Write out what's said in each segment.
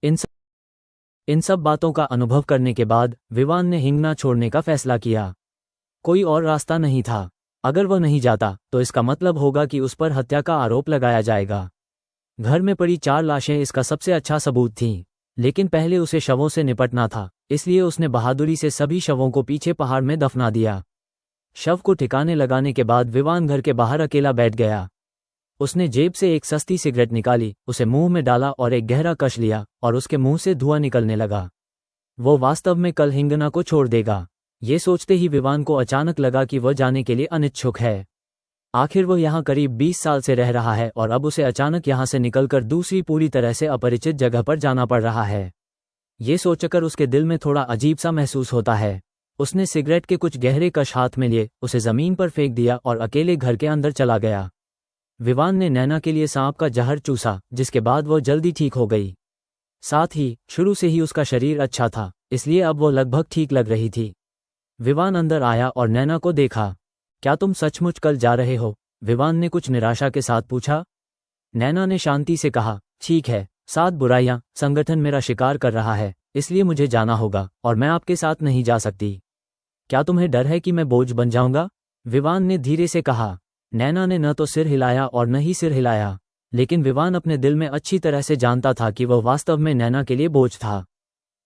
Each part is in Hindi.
इन सब इन सब बातों का अनुभव करने के बाद विवान ने हिंगना छोड़ने का फैसला किया। कोई और रास्ता नहीं था। अगर वह नहीं जाता तो इसका मतलब होगा कि उस पर हत्या का आरोप लगाया जाएगा। घर में पड़ी 4 लाशें इसका सबसे अच्छा सबूत थीं, लेकिन पहले उसे शवों से निपटना था, इसलिए उसने बहादुरी से सभी शवों को पीछे पहाड़ में दफना दिया। शव को ठिकाने लगाने के बाद विवान घर के बाहर अकेला बैठ गया। उसने जेब से एक सस्ती सिगरेट निकाली, उसे मुंह में डाला और एक गहरा कश लिया और उसके मुंह से धुआं निकलने लगा। वो वास्तव में कल हिंगना को छोड़ देगा। ये सोचते ही विवान को अचानक लगा कि वह जाने के लिए अनिच्छुक है। आखिर वह यहाँ करीब 20 साल से रह रहा है और अब उसे अचानक यहाँ से निकलकर दूसरी पूरी तरह से अपरिचित जगह पर जाना पड़ रहा है। ये सोचकर उसके दिल में थोड़ा अजीब सा महसूस होता है। उसने सिगरेट के कुछ गहरे कश हाथ में लिए, उसे जमीन पर फेंक दिया और अकेले घर के अंदर चला गया। विवान ने नैना के लिए सांप का जहर चूसा, जिसके बाद वह जल्दी ठीक हो गई। साथ ही शुरू से ही उसका शरीर अच्छा था, इसलिए अब वो लगभग ठीक लग रही थी। विवान अंदर आया और नैना को देखा। क्या तुम सचमुच कल जा रहे हो? विवान ने कुछ निराशा के साथ पूछा। नैना ने शांति से कहा, ठीक है, 7 बुराइयां, संगठन मेरा शिकार कर रहा है, इसलिए मुझे जाना होगा और मैं आपके साथ नहीं जा सकती। क्या तुम्हें डर है कि मैं बोझ बन जाऊंगा? विवान ने धीरे से कहा। नैना ने न तो सिर हिलाया और न ही सिर हिलाया, लेकिन विवान अपने दिल में अच्छी तरह से जानता था कि वह वास्तव में नैना के लिए बोझ था।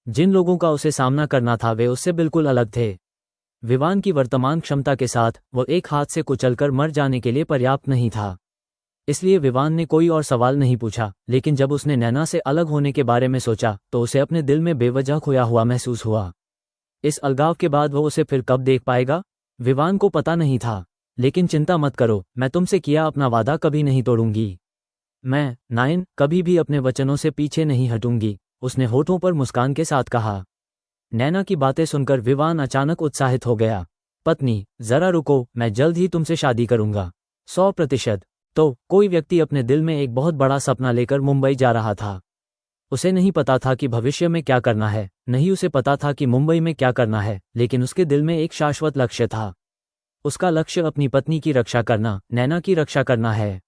जिन लोगों का उसे सामना करना था वे उससे बिल्कुल अलग थे। विवान की वर्तमान क्षमता के साथ वह एक हाथ से कुचलकर मर जाने के लिए पर्याप्त नहीं था। इसलिए विवान ने कोई और सवाल नहीं पूछा, लेकिन जब उसने नैना से अलग होने के बारे में सोचा तो उसे अपने दिल में बेवजह खोया हुआ महसूस हुआ। इस अलगाव के बाद वह उसे फिर कब देख पाएगा? विवान को पता नहीं था। लेकिन चिंता मत करो, मैं तुमसे किया अपना वादा कभी नहीं तोड़ूंगी। मैं, नायन, कभी भी अपने वचनों से पीछे नहीं हटूंगी, उसने होठों पर मुस्कान के साथ कहा। नैना की बातें सुनकर विवान अचानक उत्साहित हो गया। पत्नी, जरा रुको, मैं जल्द ही तुमसे शादी करूंगा। 100%। तो कोई व्यक्ति अपने दिल में एक बहुत बड़ा सपना लेकर मुंबई जा रहा था। उसे नहीं पता था कि भविष्य में क्या करना है, नहीं उसे पता था कि मुंबई में क्या करना है, लेकिन उसके दिल में एक शाश्वत लक्ष्य था। उसका लक्ष्य अपनी पत्नी की रक्षा करना, नैना की रक्षा करना है।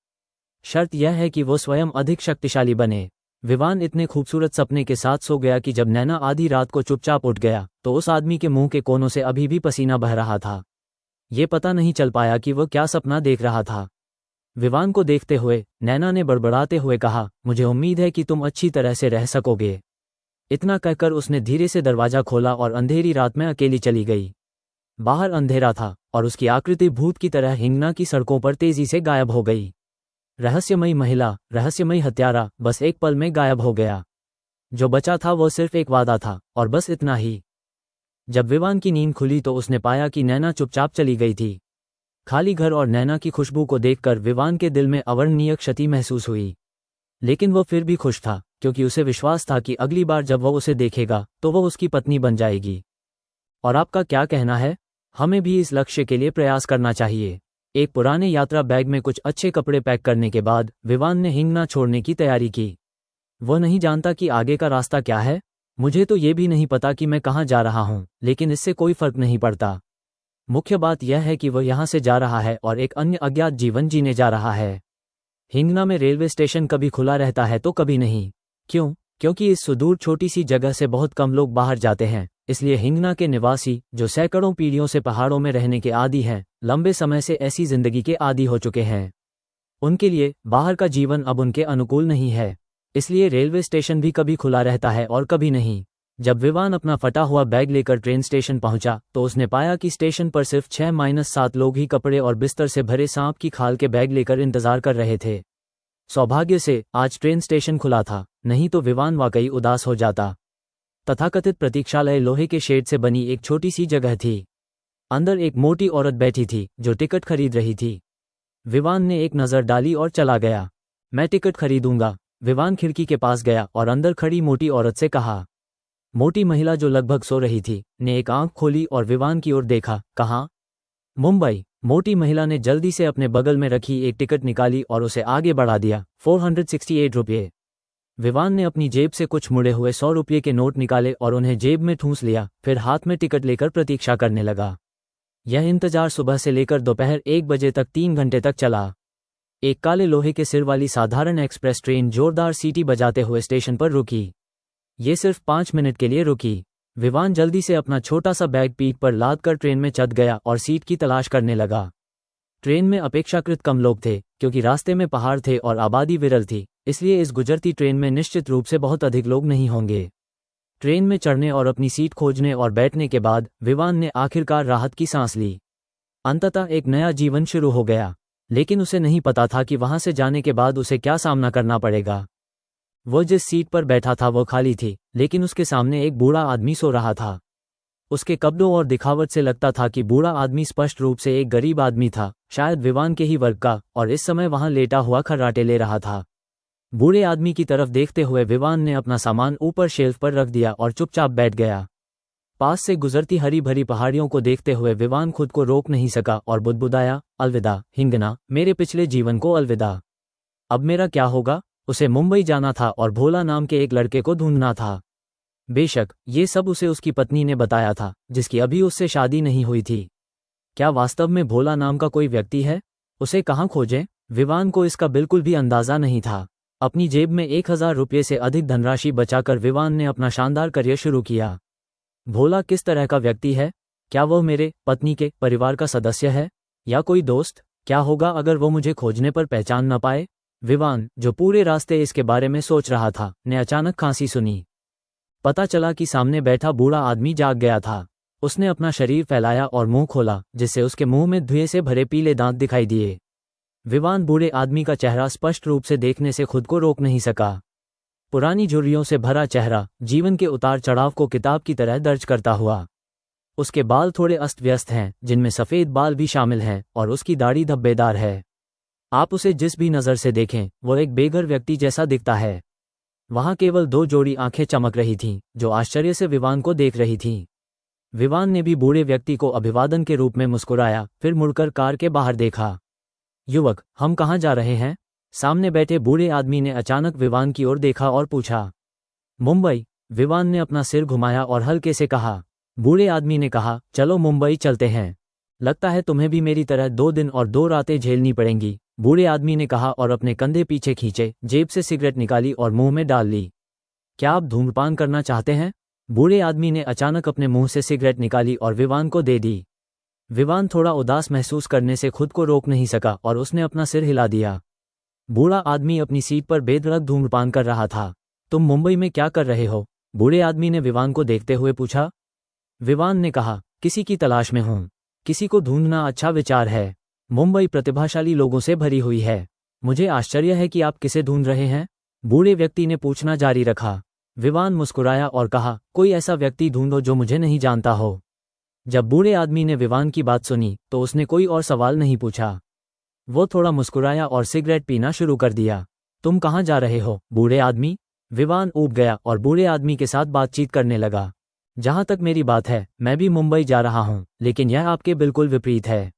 शर्त यह है कि वो स्वयं अधिक शक्तिशाली बने। विवान इतने खूबसूरत सपने के साथ सो गया कि जब नैना आधी रात को चुपचाप उठ गया तो उस आदमी के मुंह के कोनों से अभी भी पसीना बह रहा था। ये पता नहीं चल पाया कि वह क्या सपना देख रहा था। विवान को देखते हुए नैना ने बड़बड़ाते हुए कहा, मुझे उम्मीद है कि तुम अच्छी तरह से रह सकोगे। इतना कहकर उसने धीरे से दरवाजा खोला और अंधेरी रात में अकेली चली गई। बाहर अंधेरा था और उसकी आकृति भूत की तरह हिंगना की सड़कों पर तेजी से गायब हो गई। रहस्यमयी महिला, रहस्यमयी हत्यारा बस एक पल में गायब हो गया। जो बचा था वो सिर्फ एक वादा था और बस इतना ही। जब विवान की नींद खुली तो उसने पाया कि नैना चुपचाप चली गई थी। खाली घर और नैना की खुशबू को देखकर विवान के दिल में अवर्णनीय क्षति महसूस हुई, लेकिन वह फिर भी खुश था क्योंकि उसे विश्वास था कि अगली बार जब वह उसे देखेगा तो वह उसकी पत्नी बन जाएगी। और आपका क्या कहना है? हमें भी इस लक्ष्य के लिए प्रयास करना चाहिए। एक पुराने यात्रा बैग में कुछ अच्छे कपड़े पैक करने के बाद विवान ने हिंगना छोड़ने की तैयारी की। वह नहीं जानता कि आगे का रास्ता क्या है। मुझे तो ये भी नहीं पता कि मैं कहाँ जा रहा हूँ, लेकिन इससे कोई फर्क नहीं पड़ता। मुख्य बात यह है कि वह यहाँ से जा रहा है और एक अन्य अज्ञात जीवन जीने जा रहा है। हिंगना में रेलवे स्टेशन कभी खुला रहता है तो कभी नहीं। क्यों? क्योंकि इस सुदूर छोटी सी जगह से बहुत कम लोग बाहर जाते हैं, इसलिए हिंगना के निवासी, जो सैकड़ों पीढ़ियों से पहाड़ों में रहने के आदी हैं, लंबे समय से ऐसी जिंदगी के आदी हो चुके हैं। उनके लिए बाहर का जीवन अब उनके अनुकूल नहीं है, इसलिए रेलवे स्टेशन भी कभी खुला रहता है और कभी नहीं। जब विवान अपना फटा हुआ बैग लेकर ट्रेन स्टेशन पहुंचा तो उसने पाया कि स्टेशन पर सिर्फ 6-7 लोग ही कपड़े और बिस्तर से भरे सांप की खाल के बैग लेकर इंतजार कर रहे थे। सौभाग्य से आज ट्रेन स्टेशन खुला था, नहीं तो विवान वाकई उदास हो जाता। तथाकथित प्रतीक्षालय लोहे के शेड से बनी एक छोटी सी जगह थी। अंदर एक मोटी औरत बैठी थी जो टिकट खरीद रही थी। विवान ने एक नज़र डाली और चला गया। मैं टिकट खरीदूंगा। विवान खिड़की के पास गया और अंदर खड़ी मोटी औरत से कहा। मोटी महिला, जो लगभग सो रही थी, ने एक आंख खोली और विवान की ओर देखा। कहाँ? मुंबई। मोटी महिला ने जल्दी से अपने बगल में रखी एक टिकट निकाली और उसे आगे बढ़ा दिया। 468 रुपये। विवान ने अपनी जेब से कुछ मुड़े हुए 100 रुपये के नोट निकाले और उन्हें जेब में ठूंस लिया, फिर हाथ में टिकट लेकर प्रतीक्षा करने लगा। यह इंतजार सुबह से लेकर दोपहर 1 बजे तक 3 घंटे तक चला। एक काले लोहे के सिर वाली साधारण एक्सप्रेस ट्रेन जोरदार सीटी बजाते हुए स्टेशन पर रुकी। ये सिर्फ 5 मिनट के लिए रुकी। विवान जल्दी से अपना छोटा सा बैग पीठ पर लाद कर ट्रेन में चढ़ गया और सीट की तलाश करने लगा। ट्रेन में अपेक्षाकृत कम लोग थे, क्योंकि रास्ते में पहाड़ थे और आबादी विरल थी, इसलिए इस गुजरती ट्रेन में निश्चित रूप से बहुत अधिक लोग नहीं होंगे। ट्रेन में चढ़ने और अपनी सीट खोजने और बैठने के बाद विवान ने आखिरकार राहत की सांस ली। अंततः एक नया जीवन शुरू हो गया, लेकिन उसे नहीं पता था कि वहां से जाने के बाद उसे क्या सामना करना पड़ेगा। वो जिस सीट पर बैठा था वो खाली थी, लेकिन उसके सामने एक बूढ़ा आदमी सो रहा था। उसके कपड़ों और दिखावट से लगता था कि बूढ़ा आदमी स्पष्ट रूप से एक गरीब आदमी था, शायद विवान के ही वर्ग का, और इस समय वहां लेटा हुआ खर्राटे ले रहा था। बूढ़े आदमी की तरफ देखते हुए विवान ने अपना सामान ऊपर शेल्फ पर रख दिया और चुपचाप बैठ गया। पास से गुजरती हरी भरी पहाड़ियों को देखते हुए विवान खुद को रोक नहीं सका और बुदबुदाया, अलविदा हिंगना, मेरे पिछले जीवन को अलविदा। अब मेरा क्या होगा? उसे मुंबई जाना था और भोला नाम के एक लड़के को ढूंढना था। बेशक ये सब उसे उसकी पत्नी ने बताया था, जिसकी अभी उससे शादी नहीं हुई थी। क्या वास्तव में भोला नाम का कोई व्यक्ति है? उसे कहाँ खोजें? विवान को इसका बिल्कुल भी अंदाजा नहीं था। अपनी जेब में 1000 रुपये से अधिक धनराशि बचाकर विवान ने अपना शानदार करियर शुरू किया। भोला किस तरह का व्यक्ति है? क्या वह मेरे पत्नी के परिवार का सदस्य है या कोई दोस्त? क्या होगा अगर वो मुझे खोजने पर पहचान न पाए? विवान, जो पूरे रास्ते इसके बारे में सोच रहा था, ने अचानक खांसी सुनी। पता चला कि सामने बैठा बूढ़ा आदमी जाग गया था। उसने अपना शरीर फैलाया और मुंह खोला, जिससे उसके मुंह में धुएं से भरे पीले दांत दिखाई दिए। विवान बूढ़े आदमी का चेहरा स्पष्ट रूप से देखने से खुद को रोक नहीं सका। पुरानी झुर्रियों से भरा चेहरा जीवन के उतार चढ़ाव को किताब की तरह दर्ज करता हुआ। उसके बाल थोड़े अस्त व्यस्त हैं, जिनमें सफ़ेद बाल भी शामिल हैं, और उसकी दाढ़ी धब्बेदार है। आप उसे जिस भी नज़र से देखें, वो एक बेघर व्यक्ति जैसा दिखता है। वहां केवल 2 जोड़ी आंखें चमक रही थीं, जो आश्चर्य से विवान को देख रही थीं। विवान ने भी बूढ़े व्यक्ति को अभिवादन के रूप में मुस्कुराया, फिर मुड़कर कार के बाहर देखा। युवक, हम कहाँ जा रहे हैं? सामने बैठे बूढ़े आदमी ने अचानक विवान की ओर देखा और पूछा। मुंबई। विवान ने अपना सिर घुमाया और हल्के से कहा। बूढ़े आदमी ने कहा, चलो मुंबई चलते हैं। लगता है तुम्हें भी मेरी तरह 2 दिन और 2 रातें झेलनी पड़ेंगी, बूढ़े आदमी ने कहा और अपने कंधे पीछे खींचे, जेब से सिगरेट निकाली और मुंह में डाल ली। क्या आप धूम्रपान करना चाहते हैं? बूढ़े आदमी ने अचानक अपने मुंह से सिगरेट निकाली और विवान को दे दी। विवान थोड़ा उदास महसूस करने से खुद को रोक नहीं सका और उसने अपना सिर हिला दिया। बूढ़ा आदमी अपनी सीट पर बेधड़क धूम्रपान कर रहा था। तुम मुंबई में क्या कर रहे हो? बूढ़े आदमी ने विवान को देखते हुए पूछा। विवान ने कहा, किसी की तलाश में हूं। किसी को ढूंढना अच्छा विचार है। मुंबई प्रतिभाशाली लोगों से भरी हुई है। मुझे आश्चर्य है कि आप किसे ढूंढ रहे हैं? बूढ़े व्यक्ति ने पूछना जारी रखा। विवान मुस्कुराया और कहा, कोई ऐसा व्यक्ति ढूंढो जो मुझे नहीं जानता हो। जब बूढ़े आदमी ने विवान की बात सुनी तो उसने कोई और सवाल नहीं पूछा। वो थोड़ा मुस्कुराया और सिगरेट पीना शुरू कर दिया। तुम कहाँ जा रहे हो, बूढ़े आदमी? विवान ऊब गया और बूढ़े आदमी के साथ बातचीत करने लगा। जहां तक मेरी बात है, मैं भी मुंबई जा रहा हूं, लेकिन यह आपके बिल्कुल विपरीत है।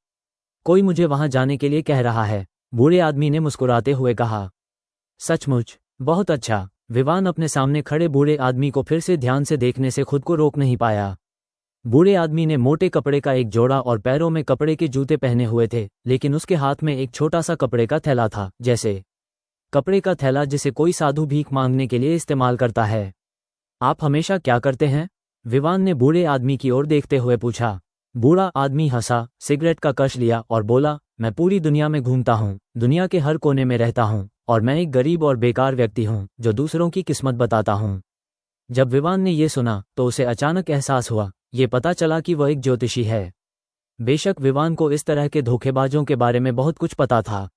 कोई मुझे वहां जाने के लिए कह रहा है, बूढ़े आदमी ने मुस्कुराते हुए कहा। सचमुच? बहुत अच्छा। विवान अपने सामने खड़े बूढ़े आदमी को फिर से ध्यान से देखने से खुद को रोक नहीं पाया। बूढ़े आदमी ने मोटे कपड़े का एक जोड़ा और पैरों में कपड़े के जूते पहने हुए थे, लेकिन उसके हाथ में एक छोटा सा कपड़े का थैला था, जैसे कपड़े का थैला जिसे कोई साधु भीख मांगने के लिए इस्तेमाल करता है। आप हमेशा क्या करते हैं? विवान ने बूढ़े आदमी की ओर देखते हुए पूछा। बूढ़ा आदमी हंसा, सिगरेट का कश लिया और बोला, मैं पूरी दुनिया में घूमता हूँ, दुनिया के हर कोने में रहता हूँ, और मैं एक गरीब और बेकार व्यक्ति हूँ जो दूसरों की किस्मत बताता हूँ। जब विवान ने ये सुना तो उसे अचानक एहसास हुआ, ये पता चला कि वह एक ज्योतिषी है। बेशक विवान को इस तरह के धोखेबाजों के बारे में बहुत कुछ पता था।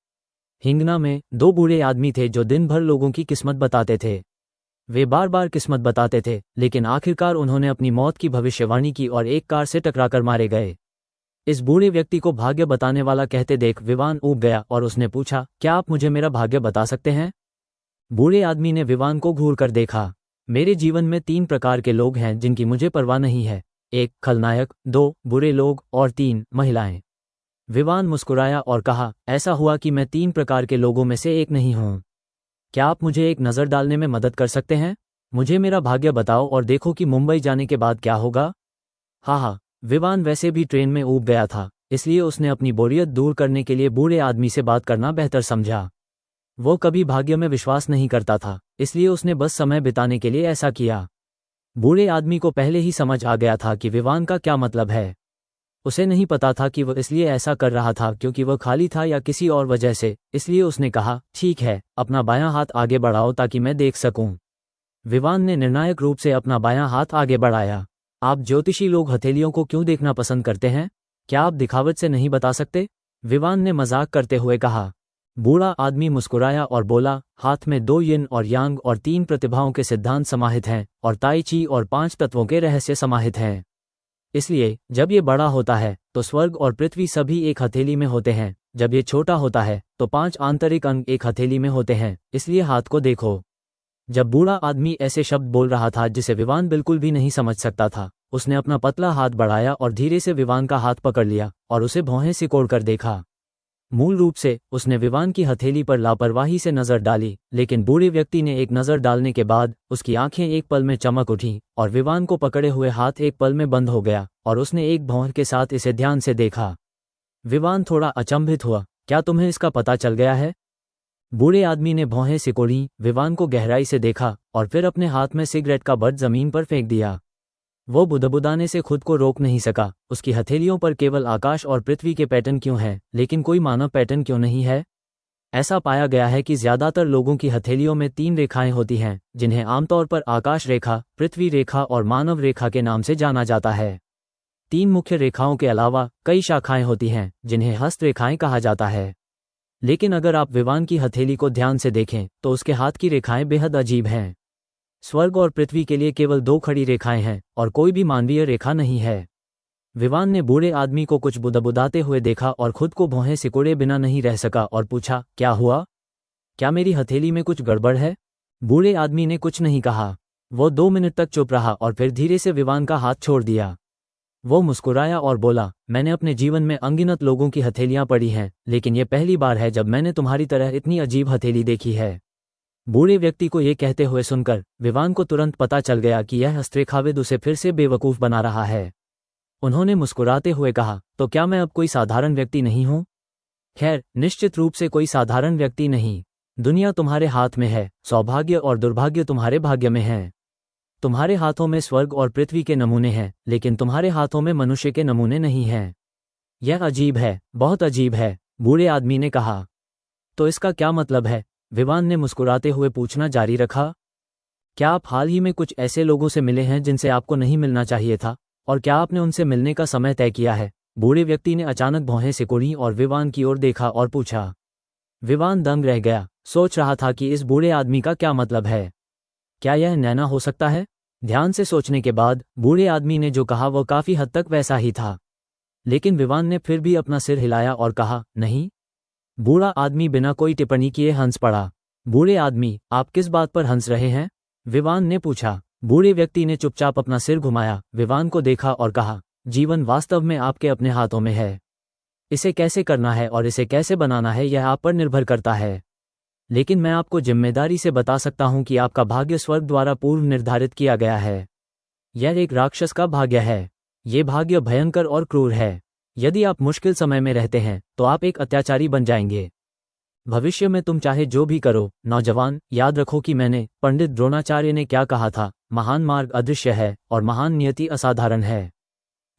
हिंगना में 2 बूढ़े आदमी थे जो दिन भर लोगों की किस्मत बताते थे। वे बार बार किस्मत बताते थे, लेकिन आखिरकार उन्होंने अपनी मौत की भविष्यवाणी की और एक कार से टकराकर मारे गए। इस बूढ़े व्यक्ति को भाग्य बताने वाला कहते देख विवान ऊब गया और उसने पूछा, क्या आप मुझे मेरा भाग्य बता सकते हैं? बूढ़े आदमी ने विवान को घूर कर देखा। मेरे जीवन में 3 प्रकार के लोग हैं जिनकी मुझे परवाह नहीं है। 1 खलनायक, 2 बुरे लोग और 3 महिलाएं। विवान मुस्कुराया और कहा, ऐसा हुआ कि मैं 3 प्रकार के लोगों में से एक नहीं हूं। क्या आप मुझे एक नज़र डालने में मदद कर सकते हैं? मुझे मेरा भाग्य बताओ और देखो कि मुंबई जाने के बाद क्या होगा। हाँ, विवान वैसे भी ट्रेन में ऊब गया था, इसलिए उसने अपनी बोरियत दूर करने के लिए बूढ़े आदमी से बात करना बेहतर समझा। वो कभी भाग्य में विश्वास नहीं करता था, इसलिए उसने बस समय बिताने के लिए ऐसा किया। बूढ़े आदमी को पहले ही समझ आ गया था कि विवान का क्या मतलब है। उसे नहीं पता था कि वह इसलिए ऐसा कर रहा था क्योंकि वह खाली था या किसी और वजह से, इसलिए उसने कहा, ठीक है, अपना बायां हाथ आगे बढ़ाओ ताकि मैं देख सकूं। विवान ने निर्णायक रूप से अपना बायां हाथ आगे बढ़ाया। आप ज्योतिषी लोग हथेलियों को क्यों देखना पसंद करते हैं? क्या आप दिखावट से नहीं बता सकते? विवान ने मजाक करते हुए कहा। बूढ़ा आदमी मुस्कुराया और बोला, हाथ में 2 यिन और यांग और 3 प्रतिभाओं के सिद्धांत समाहित हैं और ताई ची और 5 तत्वों के रहस्य समाहित हैं। इसलिए जब ये बड़ा होता है तो स्वर्ग और पृथ्वी सभी एक हथेली में होते हैं। जब ये छोटा होता है तो 5 आंतरिक अंग एक हथेली में होते हैं, इसलिए हाथ को देखो। जब बूढ़ा आदमी ऐसे शब्द बोल रहा था जिसे विवान बिल्कुल भी नहीं समझ सकता था, उसने अपना पतला हाथ बढ़ाया और धीरे से विवान का हाथ पकड़ लिया और उसे भौहें सिकोड़ कर देखा। मूल रूप से उसने विवान की हथेली पर लापरवाही से नजर डाली, लेकिन बूढ़े व्यक्ति ने एक नजर डालने के बाद उसकी आंखें एक पल में चमक उठीं और विवान को पकड़े हुए हाथ एक पल में बंद हो गया और उसने एक भौं के साथ इसे ध्यान से देखा। विवान थोड़ा अचंभित हुआ, क्या तुम्हें इसका पता चल गया है? बूढ़े आदमी ने भौहें सिकोड़ी, विवान को गहराई से देखा और फिर अपने हाथ में सिगरेट का बट जमीन पर फेंक दिया। वो बुदबुदाने से खुद को रोक नहीं सका। उसकी हथेलियों पर केवल आकाश और पृथ्वी के पैटर्न क्यों हैं, लेकिन कोई मानव पैटर्न क्यों नहीं है? ऐसा पाया गया है कि ज्यादातर लोगों की हथेलियों में 3 रेखाएं होती हैं, जिन्हें आमतौर पर आकाश रेखा, पृथ्वी रेखा और मानव रेखा के नाम से जाना जाता है। 3 मुख्य रेखाओं के अलावा कई शाखाएं होती हैं, जिन्हें हस्त रेखाएं कहा जाता है। लेकिन अगर आप विवान की हथेली को ध्यान से देखें तो उसके हाथ की रेखाएं बेहद अजीब हैं। स्वर्ग और पृथ्वी के लिए केवल 2 खड़ी रेखाएं हैं और कोई भी मानवीय रेखा नहीं है। विवान ने बूढ़े आदमी को कुछ बुदबुदाते हुए देखा और खुद को भौहें सिकोड़े बिना नहीं रह सका और पूछा, क्या हुआ? क्या मेरी हथेली में कुछ गड़बड़ है? बूढ़े आदमी ने कुछ नहीं कहा। वो 2 मिनट तक चुप रहा और फिर धीरे से विवान का हाथ छोड़ दिया। वो मुस्कुराया और बोला, मैंने अपने जीवन में अनगिनत लोगों की हथेलियां पढ़ी हैं, लेकिन यह पहली बार है जब मैंने तुम्हारी तरह इतनी अजीब हथेली देखी है। बूढ़े व्यक्ति को ये कहते हुए सुनकर विवान को तुरंत पता चल गया कि यह हस्तरेखाविद उसे फिर से बेवकूफ़ बना रहा है। उन्होंने मुस्कुराते हुए कहा, तो क्या मैं अब कोई साधारण व्यक्ति नहीं हूं? खैर, निश्चित रूप से कोई साधारण व्यक्ति नहीं। दुनिया तुम्हारे हाथ में है, सौभाग्य और दुर्भाग्य तुम्हारे भाग्य में है। तुम्हारे हाथों में स्वर्ग और पृथ्वी के नमूने हैं, लेकिन तुम्हारे हाथों में मनुष्य के नमूने नहीं हैं। यह अजीब है, बहुत अजीब है, बूढ़े आदमी ने कहा। तो इसका क्या मतलब है? विवान ने मुस्कुराते हुए पूछना जारी रखा। क्या आप हाल ही में कुछ ऐसे लोगों से मिले हैं जिनसे आपको नहीं मिलना चाहिए था, और क्या आपने उनसे मिलने का समय तय किया है? बूढ़े व्यक्ति ने अचानक भौहें सिकोड़ी और विवान की ओर देखा और पूछा। विवान दंग रह गया, सोच रहा था कि इस बूढ़े आदमी का क्या मतलब है। क्या यह नैना हो सकता है? ध्यान से सोचने के बाद बूढ़े आदमी ने जो कहा वह काफी हद तक वैसा ही था, लेकिन विवान ने फिर भी अपना सिर हिलाया और कहा, नहीं। बूढ़ा आदमी बिना कोई टिप्पणी किए हंस पड़ा। बूढ़े आदमी, आप किस बात पर हंस रहे हैं? विवान ने पूछा। बूढ़े व्यक्ति ने चुपचाप अपना सिर घुमाया, विवान को देखा और कहा, जीवन वास्तव में आपके अपने हाथों में है। इसे कैसे करना है और इसे कैसे बनाना है यह आप पर निर्भर करता है। लेकिन मैं आपको जिम्मेदारी से बता सकता हूं कि आपका भाग्य स्वर्ग द्वारा पूर्व निर्धारित किया गया है। यह एक राक्षस का भाग्य है। ये भाग्य भयंकर और क्रूर है। यदि आप मुश्किल समय में रहते हैं तो आप एक अत्याचारी बन जाएंगे। भविष्य में तुम चाहे जो भी करो, नौजवान, याद रखो कि मैंने, पंडित द्रोणाचार्य ने क्या कहा था, महान मार्ग अदृश्य है और महान नियति असाधारण है।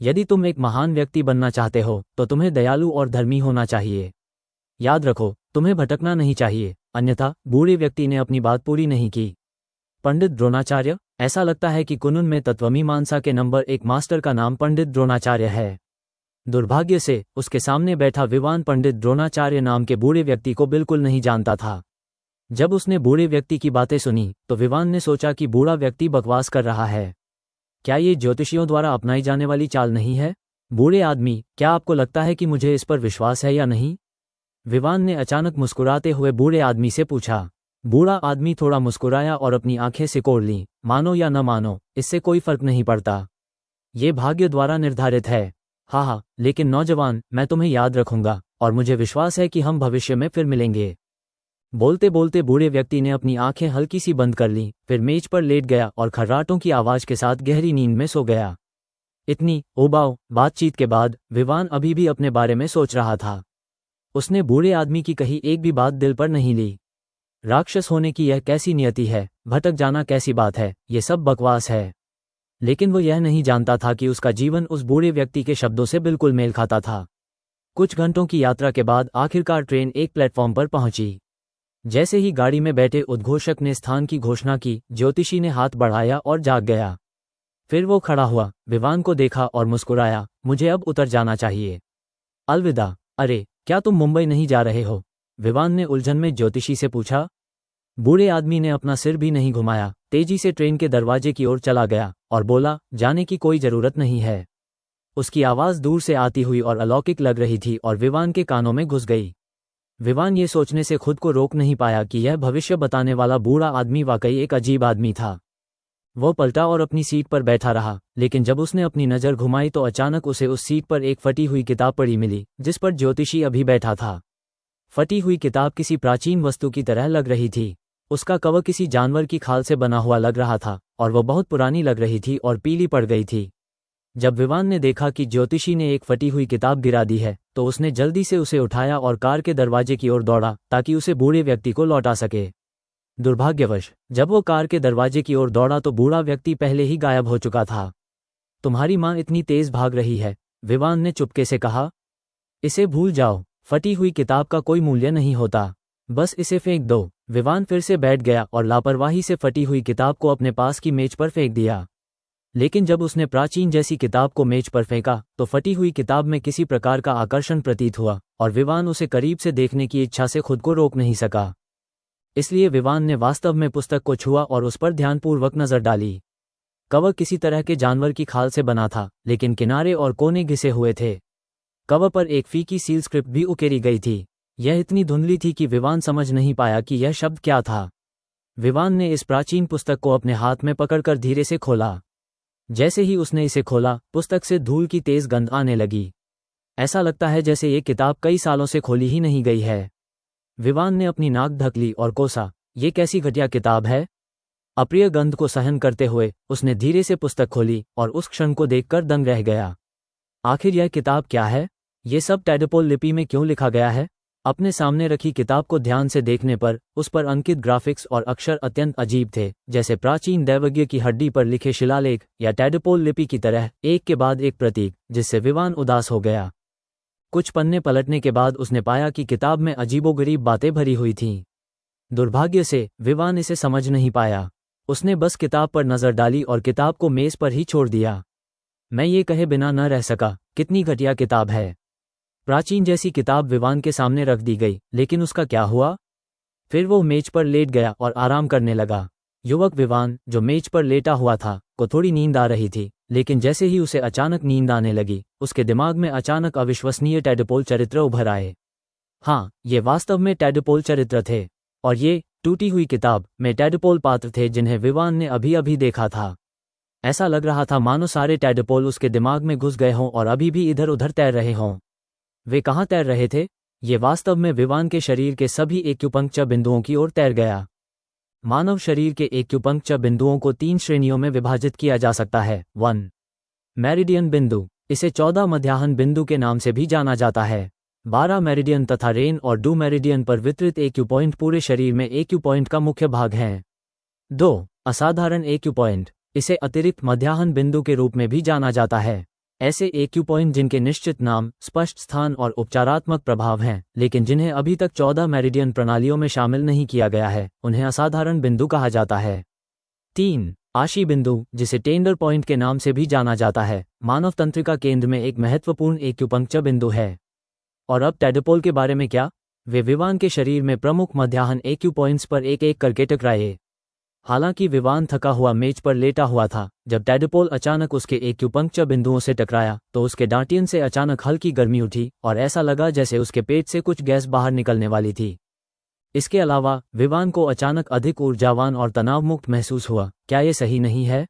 यदि तुम एक महान व्यक्ति बनना चाहते हो तो तुम्हें दयालु और धर्मी होना चाहिए। याद रखो, तुम्हें भटकना नहीं चाहिए, अन्यथा। बूढ़े व्यक्ति ने अपनी बात पूरी नहीं की। पंडित द्रोणाचार्य? ऐसा लगता है कि कुनून में तत्वमीमांसा के नंबर 1 मास्टर का नाम पंडित द्रोणाचार्य है। दुर्भाग्य से उसके सामने बैठा विवान पंडित द्रोणाचार्य नाम के बूढ़े व्यक्ति को बिल्कुल नहीं जानता था। जब उसने बूढ़े व्यक्ति की बातें सुनी तो विवान ने सोचा कि बूढ़ा व्यक्ति बकवास कर रहा है। क्या ये ज्योतिषियों द्वारा अपनाई जाने वाली चाल नहीं है? बूढ़े आदमी, क्या आपको लगता है कि मुझे इस पर विश्वास है या नहीं? विवान ने अचानक मुस्कुराते हुए बूढ़े आदमी से पूछा। बूढ़ा आदमी थोड़ा मुस्कुराया और अपनी आंखें सिकोड़ लीं। मानो या न मानो, इससे कोई फर्क नहीं पड़ता। ये भाग्य द्वारा निर्धारित है। हाँ, लेकिन नौजवान, मैं तुम्हें याद रखूंगा और मुझे विश्वास है कि हम भविष्य में फिर मिलेंगे। बोलते बोलते बूढ़े व्यक्ति ने अपनी आंखें हल्की सी बंद कर लीं, फिर मेज पर लेट गया और खर्राटों की आवाज के साथ गहरी नींद में सो गया। इतनी उबाऊ बातचीत के बाद विवान अभी भी अपने बारे में सोच रहा था। उसने बूढ़े आदमी की कही एक भी बात दिल पर नहीं ली। राक्षस होने की यह कैसी नियति है, भटक जाना कैसी बात है, ये सब बकवास है। लेकिन वो यह नहीं जानता था कि उसका जीवन उस बूढ़े व्यक्ति के शब्दों से बिल्कुल मेल खाता था। कुछ घंटों की यात्रा के बाद आखिरकार ट्रेन एक प्लेटफॉर्म पर पहुंची। जैसे ही गाड़ी में बैठे उद्घोषक ने स्थान की घोषणा की, ज्योतिषी ने हाथ बढ़ाया और जाग गया। फिर वो खड़ा हुआ, विवान को देखा और मुस्कुराया, मुझे अब उतर जाना चाहिए। अलविदा। अरे, क्या तुम मुंबई नहीं जा रहे हो? विवान ने उलझन में ज्योतिषी से पूछा। बूढ़े आदमी ने अपना सिर भी नहीं घुमाया, तेजी से ट्रेन के दरवाजे की ओर चला गया और बोला, जाने की कोई जरूरत नहीं है। उसकी आवाज़ दूर से आती हुई और अलौकिक लग रही थी और विवान के कानों में घुस गई। विवान ये सोचने से खुद को रोक नहीं पाया कि यह भविष्य बताने वाला बूढ़ा आदमी वाकई एक अजीब आदमी था। वो पलटा और अपनी सीट पर बैठा रहा, लेकिन जब उसने अपनी नज़र घुमाई तो अचानक उसे उस सीट पर एक फटी हुई किताब पड़ी मिली, जिस पर ज्योतिषी अभी बैठा था। फटी हुई किताब किसी प्राचीन वस्तु की तरह लग रही थी। उसका कवर किसी जानवर की खाल से बना हुआ लग रहा था और वह बहुत पुरानी लग रही थी और पीली पड़ गई थी। जब विवान ने देखा कि ज्योतिषी ने एक फटी हुई किताब गिरा दी है, तो उसने जल्दी से उसे उठाया और कार के दरवाजे की ओर दौड़ा ताकि उसे बूढ़े व्यक्ति को लौटा सके। दुर्भाग्यवश जब वो कार के दरवाजे की ओर दौड़ा तो बूढ़ा व्यक्ति पहले ही गायब हो चुका था। तुम्हारी माँ इतनी तेज भाग रही है, विवान ने चुपके से कहा। इसे भूल जाओ, फटी हुई किताब का कोई मूल्य नहीं होता, बस इसे फेंक दो। विवान फिर से बैठ गया और लापरवाही से फटी हुई किताब को अपने पास की मेज पर फेंक दिया। लेकिन जब उसने प्राचीन जैसी किताब को मेज पर फेंका तो फटी हुई किताब में किसी प्रकार का आकर्षण प्रतीत हुआ और विवान उसे करीब से देखने की इच्छा से खुद को रोक नहीं सका। इसलिए विवान ने वास्तव में पुस्तक को छुआ और उस पर ध्यानपूर्वक नजर डाली। कवर किसी तरह के जानवर की खाल से बना था, लेकिन किनारे और कोने घिसे हुए थे। कवर पर एक फीकी सील स्क्रिप्ट भी उकेरी गई थी। यह इतनी धुंधली थी कि विवान समझ नहीं पाया कि यह शब्द क्या था। विवान ने इस प्राचीन पुस्तक को अपने हाथ में पकड़कर धीरे से खोला। जैसे ही उसने इसे खोला, पुस्तक से धूल की तेज गंध आने लगी। ऐसा लगता है जैसे ये किताब कई सालों से खोली ही नहीं गई है। विवान ने अपनी नाक ढक ली और कोसा, ये कैसी घटिया किताब है। अप्रिय गंध को सहन करते हुए उसने धीरे से पुस्तक खोली और उस क्षण को देखकर दंग रह गया। आखिर यह किताब क्या है? ये सब टैडपोल लिपि में क्यों लिखा गया है? अपने सामने रखी किताब को ध्यान से देखने पर उस पर अंकित ग्राफिक्स और अक्षर अत्यंत अजीब थे, जैसे प्राचीन दैवज्ञ की हड्डी पर लिखे शिलालेख या टैडपोल लिपि की तरह एक के बाद एक प्रतीक, जिससे विवान उदास हो गया। कुछ पन्ने पलटने के बाद उसने पाया कि किताब में अजीबोगरीब बातें भरी हुई थीं। दुर्भाग्य से विवान इसे समझ नहीं पाया। उसने बस किताब पर नजर डाली और किताब को मेज पर ही छोड़ दिया। मैं ये कहे बिना न रह सका, कितनी घटिया किताब है। प्राचीन जैसी किताब विवान के सामने रख दी गई, लेकिन उसका क्या हुआ? फिर वो मेज पर लेट गया और आराम करने लगा। युवक विवान, जो मेज पर लेटा हुआ था, को थोड़ी नींद आ रही थी, लेकिन जैसे ही उसे अचानक नींद आने लगी, उसके दिमाग में अचानक अविश्वसनीय टैडपोल चरित्र उभर आए। हाँ, ये वास्तव में टैडपोल चरित्र थे, और ये टूटी हुई किताब में टैडपोल पात्र थे जिन्हें विवान ने अभी अभी देखा था। ऐसा लग रहा था मानो सारे टैडपोल उसके दिमाग में घुस गए हों और अभी भी इधर उधर तैर रहे हों। वे कहाँ तैर रहे थे? ये वास्तव में विवान के शरीर के सभी एक्यूपंक्चर बिंदुओं की ओर तैर गया। मानव शरीर के एक्यूपंक्चर बिंदुओं को 3 श्रेणियों में विभाजित किया जा सकता है। 1. मेरिडियन बिंदु, इसे 14 मध्याह्न बिंदु के नाम से भी जाना जाता है। 12 मेरिडियन तथा रेन और डू मेरिडियन पर वितरित एक्यूपॉइंट पूरे शरीर में एक्यूपॉइंट का मुख्य भाग हैं। 2. असाधारण एक्यूपॉइंट, इसे अतिरिक्त मध्याह्न बिंदु के रूप में भी जाना जाता है। ऐसे एक्यूपॉइंट जिनके निश्चित नाम, स्पष्ट स्थान और उपचारात्मक प्रभाव हैं, लेकिन जिन्हें अभी तक 14 मेरिडियन प्रणालियों में शामिल नहीं किया गया है, उन्हें असाधारण बिंदु कहा जाता है। 3. आशी बिंदु, जिसे टेंडर पॉइंट के नाम से भी जाना जाता है, मानव तंत्रिका केंद्र में एक महत्वपूर्ण एक्यूपंक्चर बिंदु है। और अब टैडपोल के बारे में क्या? वे विवान के शरीर में प्रमुख मध्याह्न एक्यूपॉइंट्स पर एक एक करके टकराए। हालांकि विवान थका हुआ मेज पर लेटा हुआ था, जब टैडपोल अचानक उसके एक्यूपंक्चर बिंदुओं से टकराया तो उसके डांटियन से अचानक हल्की गर्मी उठी और ऐसा लगा जैसे उसके पेट से कुछ गैस बाहर निकलने वाली थी। इसके अलावा विवान को अचानक अधिक ऊर्जावान और तनावमुक्त महसूस हुआ। क्या ये सही नहीं है?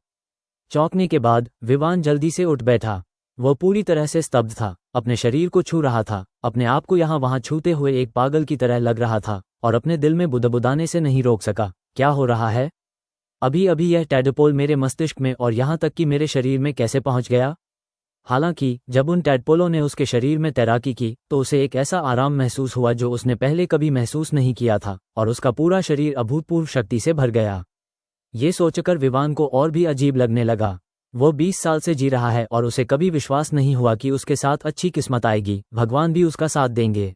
चौंकने के बाद विवान जल्दी से उठ बैठा। वह पूरी तरह से स्तब्ध था, अपने शरीर को छू रहा था, अपने आप को यहाँ वहाँ छूते हुए एक पागल की तरह लग रहा था और अपने दिल में बुदबुदाने से नहीं रोक सका। क्या हो रहा है? अभी अभी यह टैडपोल मेरे मस्तिष्क में और यहाँ तक कि मेरे शरीर में कैसे पहुँच गया? हालांकि जब उन टैडपोलों ने उसके शरीर में तैराकी की तो उसे एक ऐसा आराम महसूस हुआ जो उसने पहले कभी महसूस नहीं किया था और उसका पूरा शरीर अभूतपूर्व शक्ति से भर गया। ये सोचकर विवान को और भी अजीब लगने लगा। वो 20 साल से जी रहा है और उसे कभी विश्वास नहीं हुआ कि उसके साथ अच्छी किस्मत आएगी, भगवान भी उसका साथ देंगे।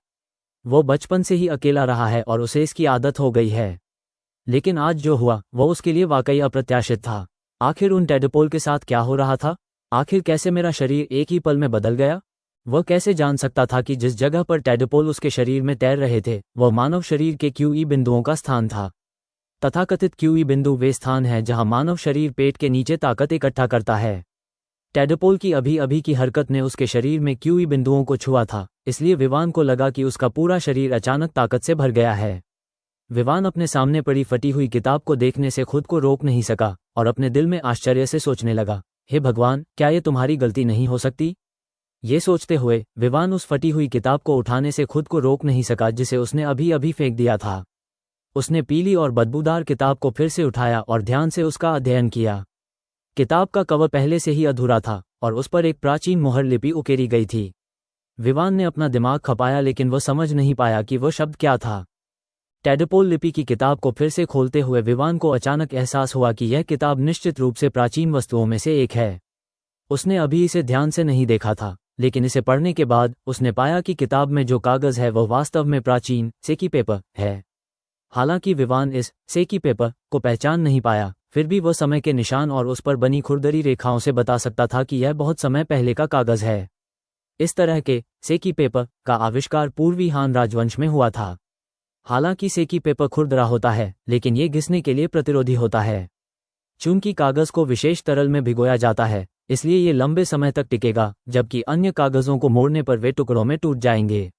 वो बचपन से ही अकेला रहा है और उसे इसकी आदत हो गई है। लेकिन आज जो हुआ वो उसके लिए वाकई अप्रत्याशित था। आखिर उन टेडपोल के साथ क्या हो रहा था? आखिर कैसे मेरा शरीर एक ही पल में बदल गया? वह कैसे जान सकता था कि जिस जगह पर टेडपोल उसके शरीर में तैर रहे थे वह मानव शरीर के क्यूई बिंदुओं का स्थान था। तथाकथित क्यूई बिंदु वे स्थान है जहां मानव शरीर पेट के नीचे ताकत इकट्ठा करता है। टेडपोल की अभी अभी की हरकत ने उसके शरीर में क्यूई बिंदुओं को छुआ था, इसलिए विवान को लगा कि उसका पूरा शरीर अचानक ताकत से भर गया है। विवान अपने सामने पड़ी फटी हुई किताब को देखने से खुद को रोक नहीं सका और अपने दिल में आश्चर्य से सोचने लगा, हे भगवान, क्या ये तुम्हारी गलती नहीं हो सकती? ये सोचते हुए विवान उस फटी हुई किताब को उठाने से खुद को रोक नहीं सका जिसे उसने अभी अभी फेंक दिया था। उसने पीली और बदबूदार किताब को फिर से उठाया और ध्यान से उसका अध्ययन किया। किताब का कवर पहले से ही अधूरा था और उस पर एक प्राचीन मोहर लिपि उकेरी गई थी। विवान ने अपना दिमाग खपाया लेकिन वह समझ नहीं पाया कि वह शब्द क्या था। टेडपोल लिपि की किताब को फिर से खोलते हुए विवान को अचानक एहसास हुआ कि यह किताब निश्चित रूप से प्राचीन वस्तुओं में से एक है। उसने अभी इसे ध्यान से नहीं देखा था, लेकिन इसे पढ़ने के बाद उसने पाया कि किताब में जो कागज है वह वास्तव में प्राचीन सेकी पेपर है। हालांकि विवान इस सेकी पेपर को पहचान नहीं पाया, फिर भी वह समय के निशान और उस पर बनी खुरदरी रेखाओं से बता सकता था कि यह बहुत समय पहले का कागज है। इस तरह के सेकी पेपर का आविष्कार पूर्वी हान राजवंश में हुआ था। हालांकि सेकी पेपर खुरदरा होता है, लेकिन ये घिसने के लिए प्रतिरोधी होता है। चूंकि कागज को विशेष तरल में भिगोया जाता है, इसलिए ये लंबे समय तक टिकेगा, जबकि अन्य कागजों को मोड़ने पर वे टुकड़ों में टूट जाएंगे।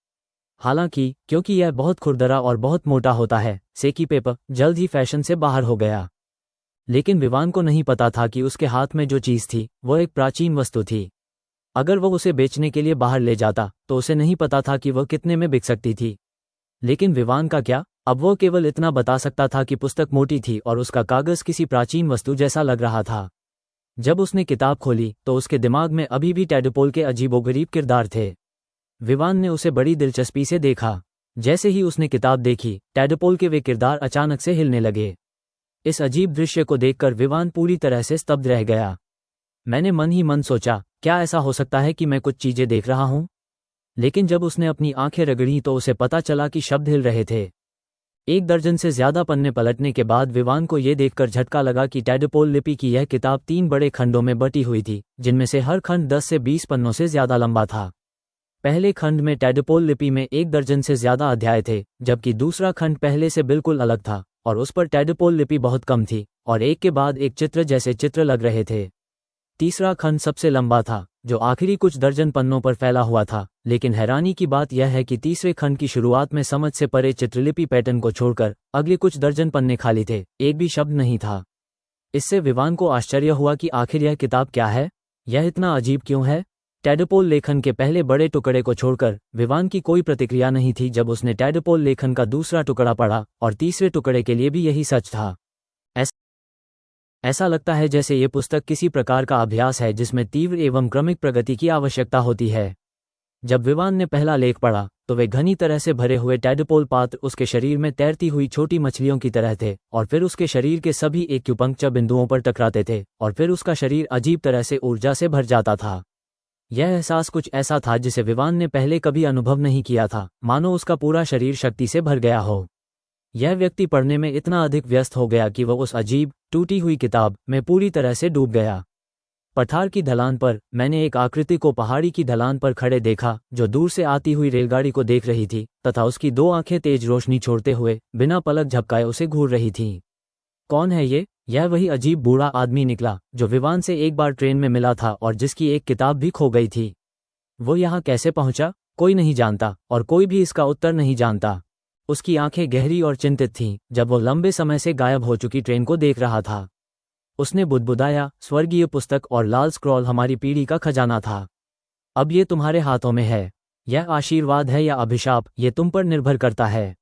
हालांकि क्योंकि यह बहुत खुरदरा और बहुत मोटा होता है, सेकी पेपर जल्द ही फैशन से बाहर हो गया। लेकिन विवान को नहीं पता था कि उसके हाथ में जो चीज थी वह एक प्राचीन वस्तु थी। अगर वह उसे बेचने के लिए बाहर ले जाता तो उसे नहीं पता था कि वह कितने में बिक सकती थी। लेकिन विवान का क्या? अब वह केवल इतना बता सकता था कि पुस्तक मोटी थी और उसका कागज किसी प्राचीन वस्तु जैसा लग रहा था। जब उसने किताब खोली तो उसके दिमाग में अभी भी टेडपोल के अजीबोगरीब किरदार थे। विवान ने उसे बड़ी दिलचस्पी से देखा। जैसे ही उसने किताब देखी, टेडपोल के वे किरदार अचानक से हिलने लगे। इस अजीब दृश्य को देखकर विवान पूरी तरह से स्तब्ध रह गया। मैंने मन ही मन सोचा, क्या ऐसा हो सकता है कि मैं कुछ चीजें देख रहा हूं? लेकिन जब उसने अपनी आंखें रगड़ी तो उसे पता चला कि शब्द हिल रहे थे। 1 दर्जन से ज्यादा पन्ने पलटने के बाद विवान को यह देखकर झटका लगा कि टेडपोल लिपि की यह किताब 3 बड़े खंडों में बटी हुई थी, जिनमें से हर खंड 10 से 20 पन्नों से ज्यादा लंबा था। पहले खंड में टेडपोल लिपि में 1 दर्जन से ज्यादा अध्याय थे, जबकि दूसरा खंड पहले से बिल्कुल अलग था और उस पर टेडपोल लिपि बहुत कम थी और एक के बाद एक चित्र जैसे चित्र लग रहे थे। तीसरा खंड सबसे लंबा था, जो आखिरी कुछ दर्जन पन्नों पर फैला हुआ था, लेकिन हैरानी की बात यह है कि तीसरे खंड की शुरुआत में समझ से परे चित्रलिपि पैटर्न को छोड़कर अगले कुछ दर्जन पन्ने खाली थे, एक भी शब्द नहीं था। इससे विवान को आश्चर्य हुआ कि आखिर यह किताब क्या है? यह इतना अजीब क्यों है? टेडपोल लेखन के पहले बड़े टुकड़े को छोड़कर विवान की कोई प्रतिक्रिया नहीं थी जब उसने टेडपोल लेखन का दूसरा टुकड़ा पढ़ा, और तीसरे टुकड़े के लिए भी यही सच था। ऐसा लगता है जैसे ये पुस्तक किसी प्रकार का अभ्यास है जिसमें तीव्र एवं क्रमिक प्रगति की आवश्यकता होती है। जब विवान ने पहला लेख पढ़ा तो वे घनी तरह से भरे हुए टेडपोल पात्र उसके शरीर में तैरती हुई छोटी मछलियों की तरह थे, और फिर उसके शरीर के सभी एक्यूपंक्चर बिंदुओं पर टकराते थे, और फिर उसका शरीर अजीब तरह से ऊर्जा से भर जाता था। यह एहसास कुछ ऐसा था जिसे विवान ने पहले कभी अनुभव नहीं किया था, मानो उसका पूरा शरीर शक्ति से भर गया हो। यह व्यक्ति पढ़ने में इतना अधिक व्यस्त हो गया कि वह उस अजीब टूटी हुई किताब में पूरी तरह से डूब गया। पठार की ढलान पर मैंने एक आकृति को पहाड़ी की ढलान पर खड़े देखा, जो दूर से आती हुई रेलगाड़ी को देख रही थी तथा उसकी 2 आंखें तेज रोशनी छोड़ते हुए बिना पलक झपकाए उसे घूर रही थीं। कौन है ये? यह वही अजीब बूढ़ा आदमी निकला जो विवान से एक बार ट्रेन में मिला था और जिसकी एक किताब भी खो गई थी। वो यहाँ कैसे पहुंचा? कोई नहीं जानता और कोई भी इसका उत्तर नहीं जानता। उसकी आंखें गहरी और चिंतित थीं जब वो लंबे समय से गायब हो चुकी ट्रेन को देख रहा था। उसने बुदबुदाया, स्वर्गीय पुस्तक और लाल स्क्रॉल हमारी पीढ़ी का खजाना था। अब ये तुम्हारे हाथों में है। यह आशीर्वाद है या अभिशाप, ये तुम पर निर्भर करता है।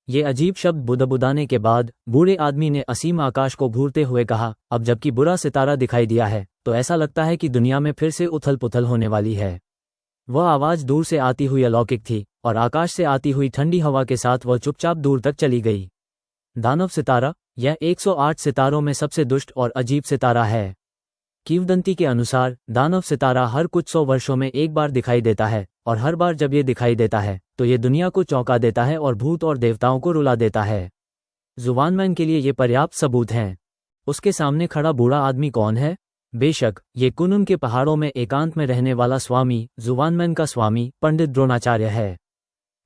ये अजीब शब्द बुदबुदाने के बाद बूढ़े आदमी ने असीम आकाश को घूरते हुए कहा, अब जबकि बुरा सितारा दिखाई दिया है तो ऐसा लगता है कि दुनिया में फिर से उथल पुथल होने वाली है। वह आवाज दूर से आती हुई अलौकिक थी और आकाश से आती हुई ठंडी हवा के साथ वह चुपचाप दूर तक चली गई। दानव सितारा? यह 108 सितारों में सबसे दुष्ट और अजीब सितारा है। किंवदंती के अनुसार दानव सितारा हर कुछ 100 वर्षों में एक बार दिखाई देता है, और हर बार जब ये दिखाई देता है तो ये दुनिया को चौंका देता है और भूत और देवताओं को रुला देता है। जुवानमैन के लिए ये पर्याप्त सबूत हैं। उसके सामने खड़ा बूढ़ा आदमी कौन है? बेशक ये कुनलुन के पहाड़ों में एकांत में रहने वाला स्वामी, जुवानमैन का स्वामी पंडित द्रोणाचार्य है।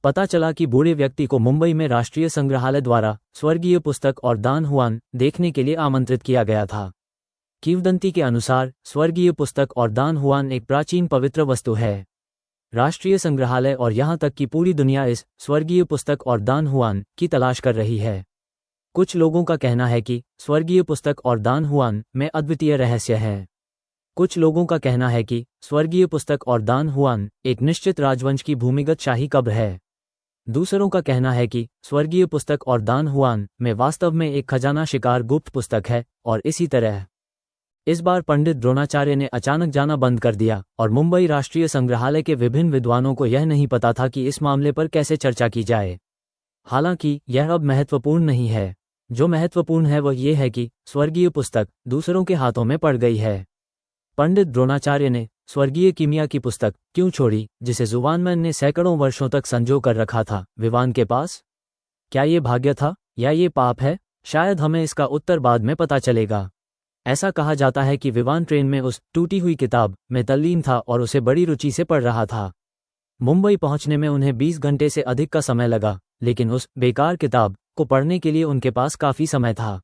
पता चला कि बूढ़े व्यक्ति को मुंबई में राष्ट्रीय संग्रहालय द्वारा स्वर्गीय पुस्तक और दान हुआन देखने के लिए आमंत्रित किया गया था। किंवदंती के अनुसार स्वर्गीय पुस्तक और दान हुआन एक प्राचीन पवित्र वस्तु है। राष्ट्रीय संग्रहालय और यहाँ तक कि पूरी दुनिया इस स्वर्गीय पुस्तक और दान हुआन की तलाश कर रही है। कुछ लोगों का कहना है कि स्वर्गीय पुस्तक और दान हुआन में अद्वितीय रहस्य है। कुछ लोगों का कहना है कि स्वर्गीय पुस्तक और दान हुआन एक निश्चित राजवंश की भूमिगत शाही कब्र है। दूसरों का कहना है कि स्वर्गीय पुस्तक और दान हुआन में वास्तव में एक खजाना शिकार गुप्त पुस्तक है। और इसी तरह इस बार पंडित द्रोणाचार्य ने अचानक जाना बंद कर दिया और मुंबई राष्ट्रीय संग्रहालय के विभिन्न विद्वानों को यह नहीं पता था कि इस मामले पर कैसे चर्चा की जाए। हालांकि यह अब महत्वपूर्ण नहीं है। जो महत्वपूर्ण है वह ये है कि स्वर्गीय पुस्तक दूसरों के हाथों में पड़ गई है। पंडित द्रोणाचार्य ने स्वर्गीय कीमिया की पुस्तक क्यों छोड़ी, जिसे जुवानमैन ने सैकड़ों वर्षों तक संजो कर रखा था विवान के पास? क्या ये भाग्य था या ये पाप है? शायद हमें इसका उत्तर बाद में पता चलेगा। ऐसा कहा जाता है कि विवान ट्रेन में उस टूटी हुई किताब में तल्लीन था और उसे बड़ी रुचि से पढ़ रहा था। मुंबई पहुंचने में उन्हें 20 घंटे से अधिक का समय लगा, लेकिन उस बेकार किताब को पढ़ने के लिए उनके पास काफी समय था।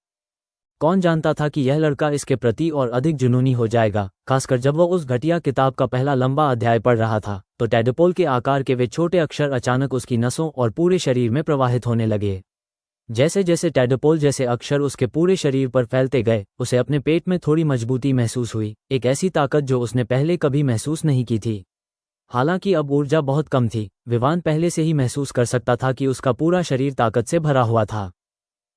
कौन जानता था कि यह लड़का इसके प्रति और अधिक जुनूनी हो जाएगा, खासकर जब वह उस घटिया किताब का पहला लंबा अध्याय पढ़ रहा था तो टैडपोल के आकार के वे छोटे अक्षर अचानक उसकी नसों और पूरे शरीर में प्रवाहित होने लगे। जैसे जैसे टैडपोल जैसे अक्षर उसके पूरे शरीर पर फैलते गए, उसे अपने पेट में थोड़ी मजबूती महसूस हुई, एक ऐसी ताकत जो उसने पहले कभी महसूस नहीं की थी। हालांकि अब ऊर्जा बहुत कम थी। विवान पहले से ही महसूस कर सकता था कि उसका पूरा शरीर ताकत से भरा हुआ था।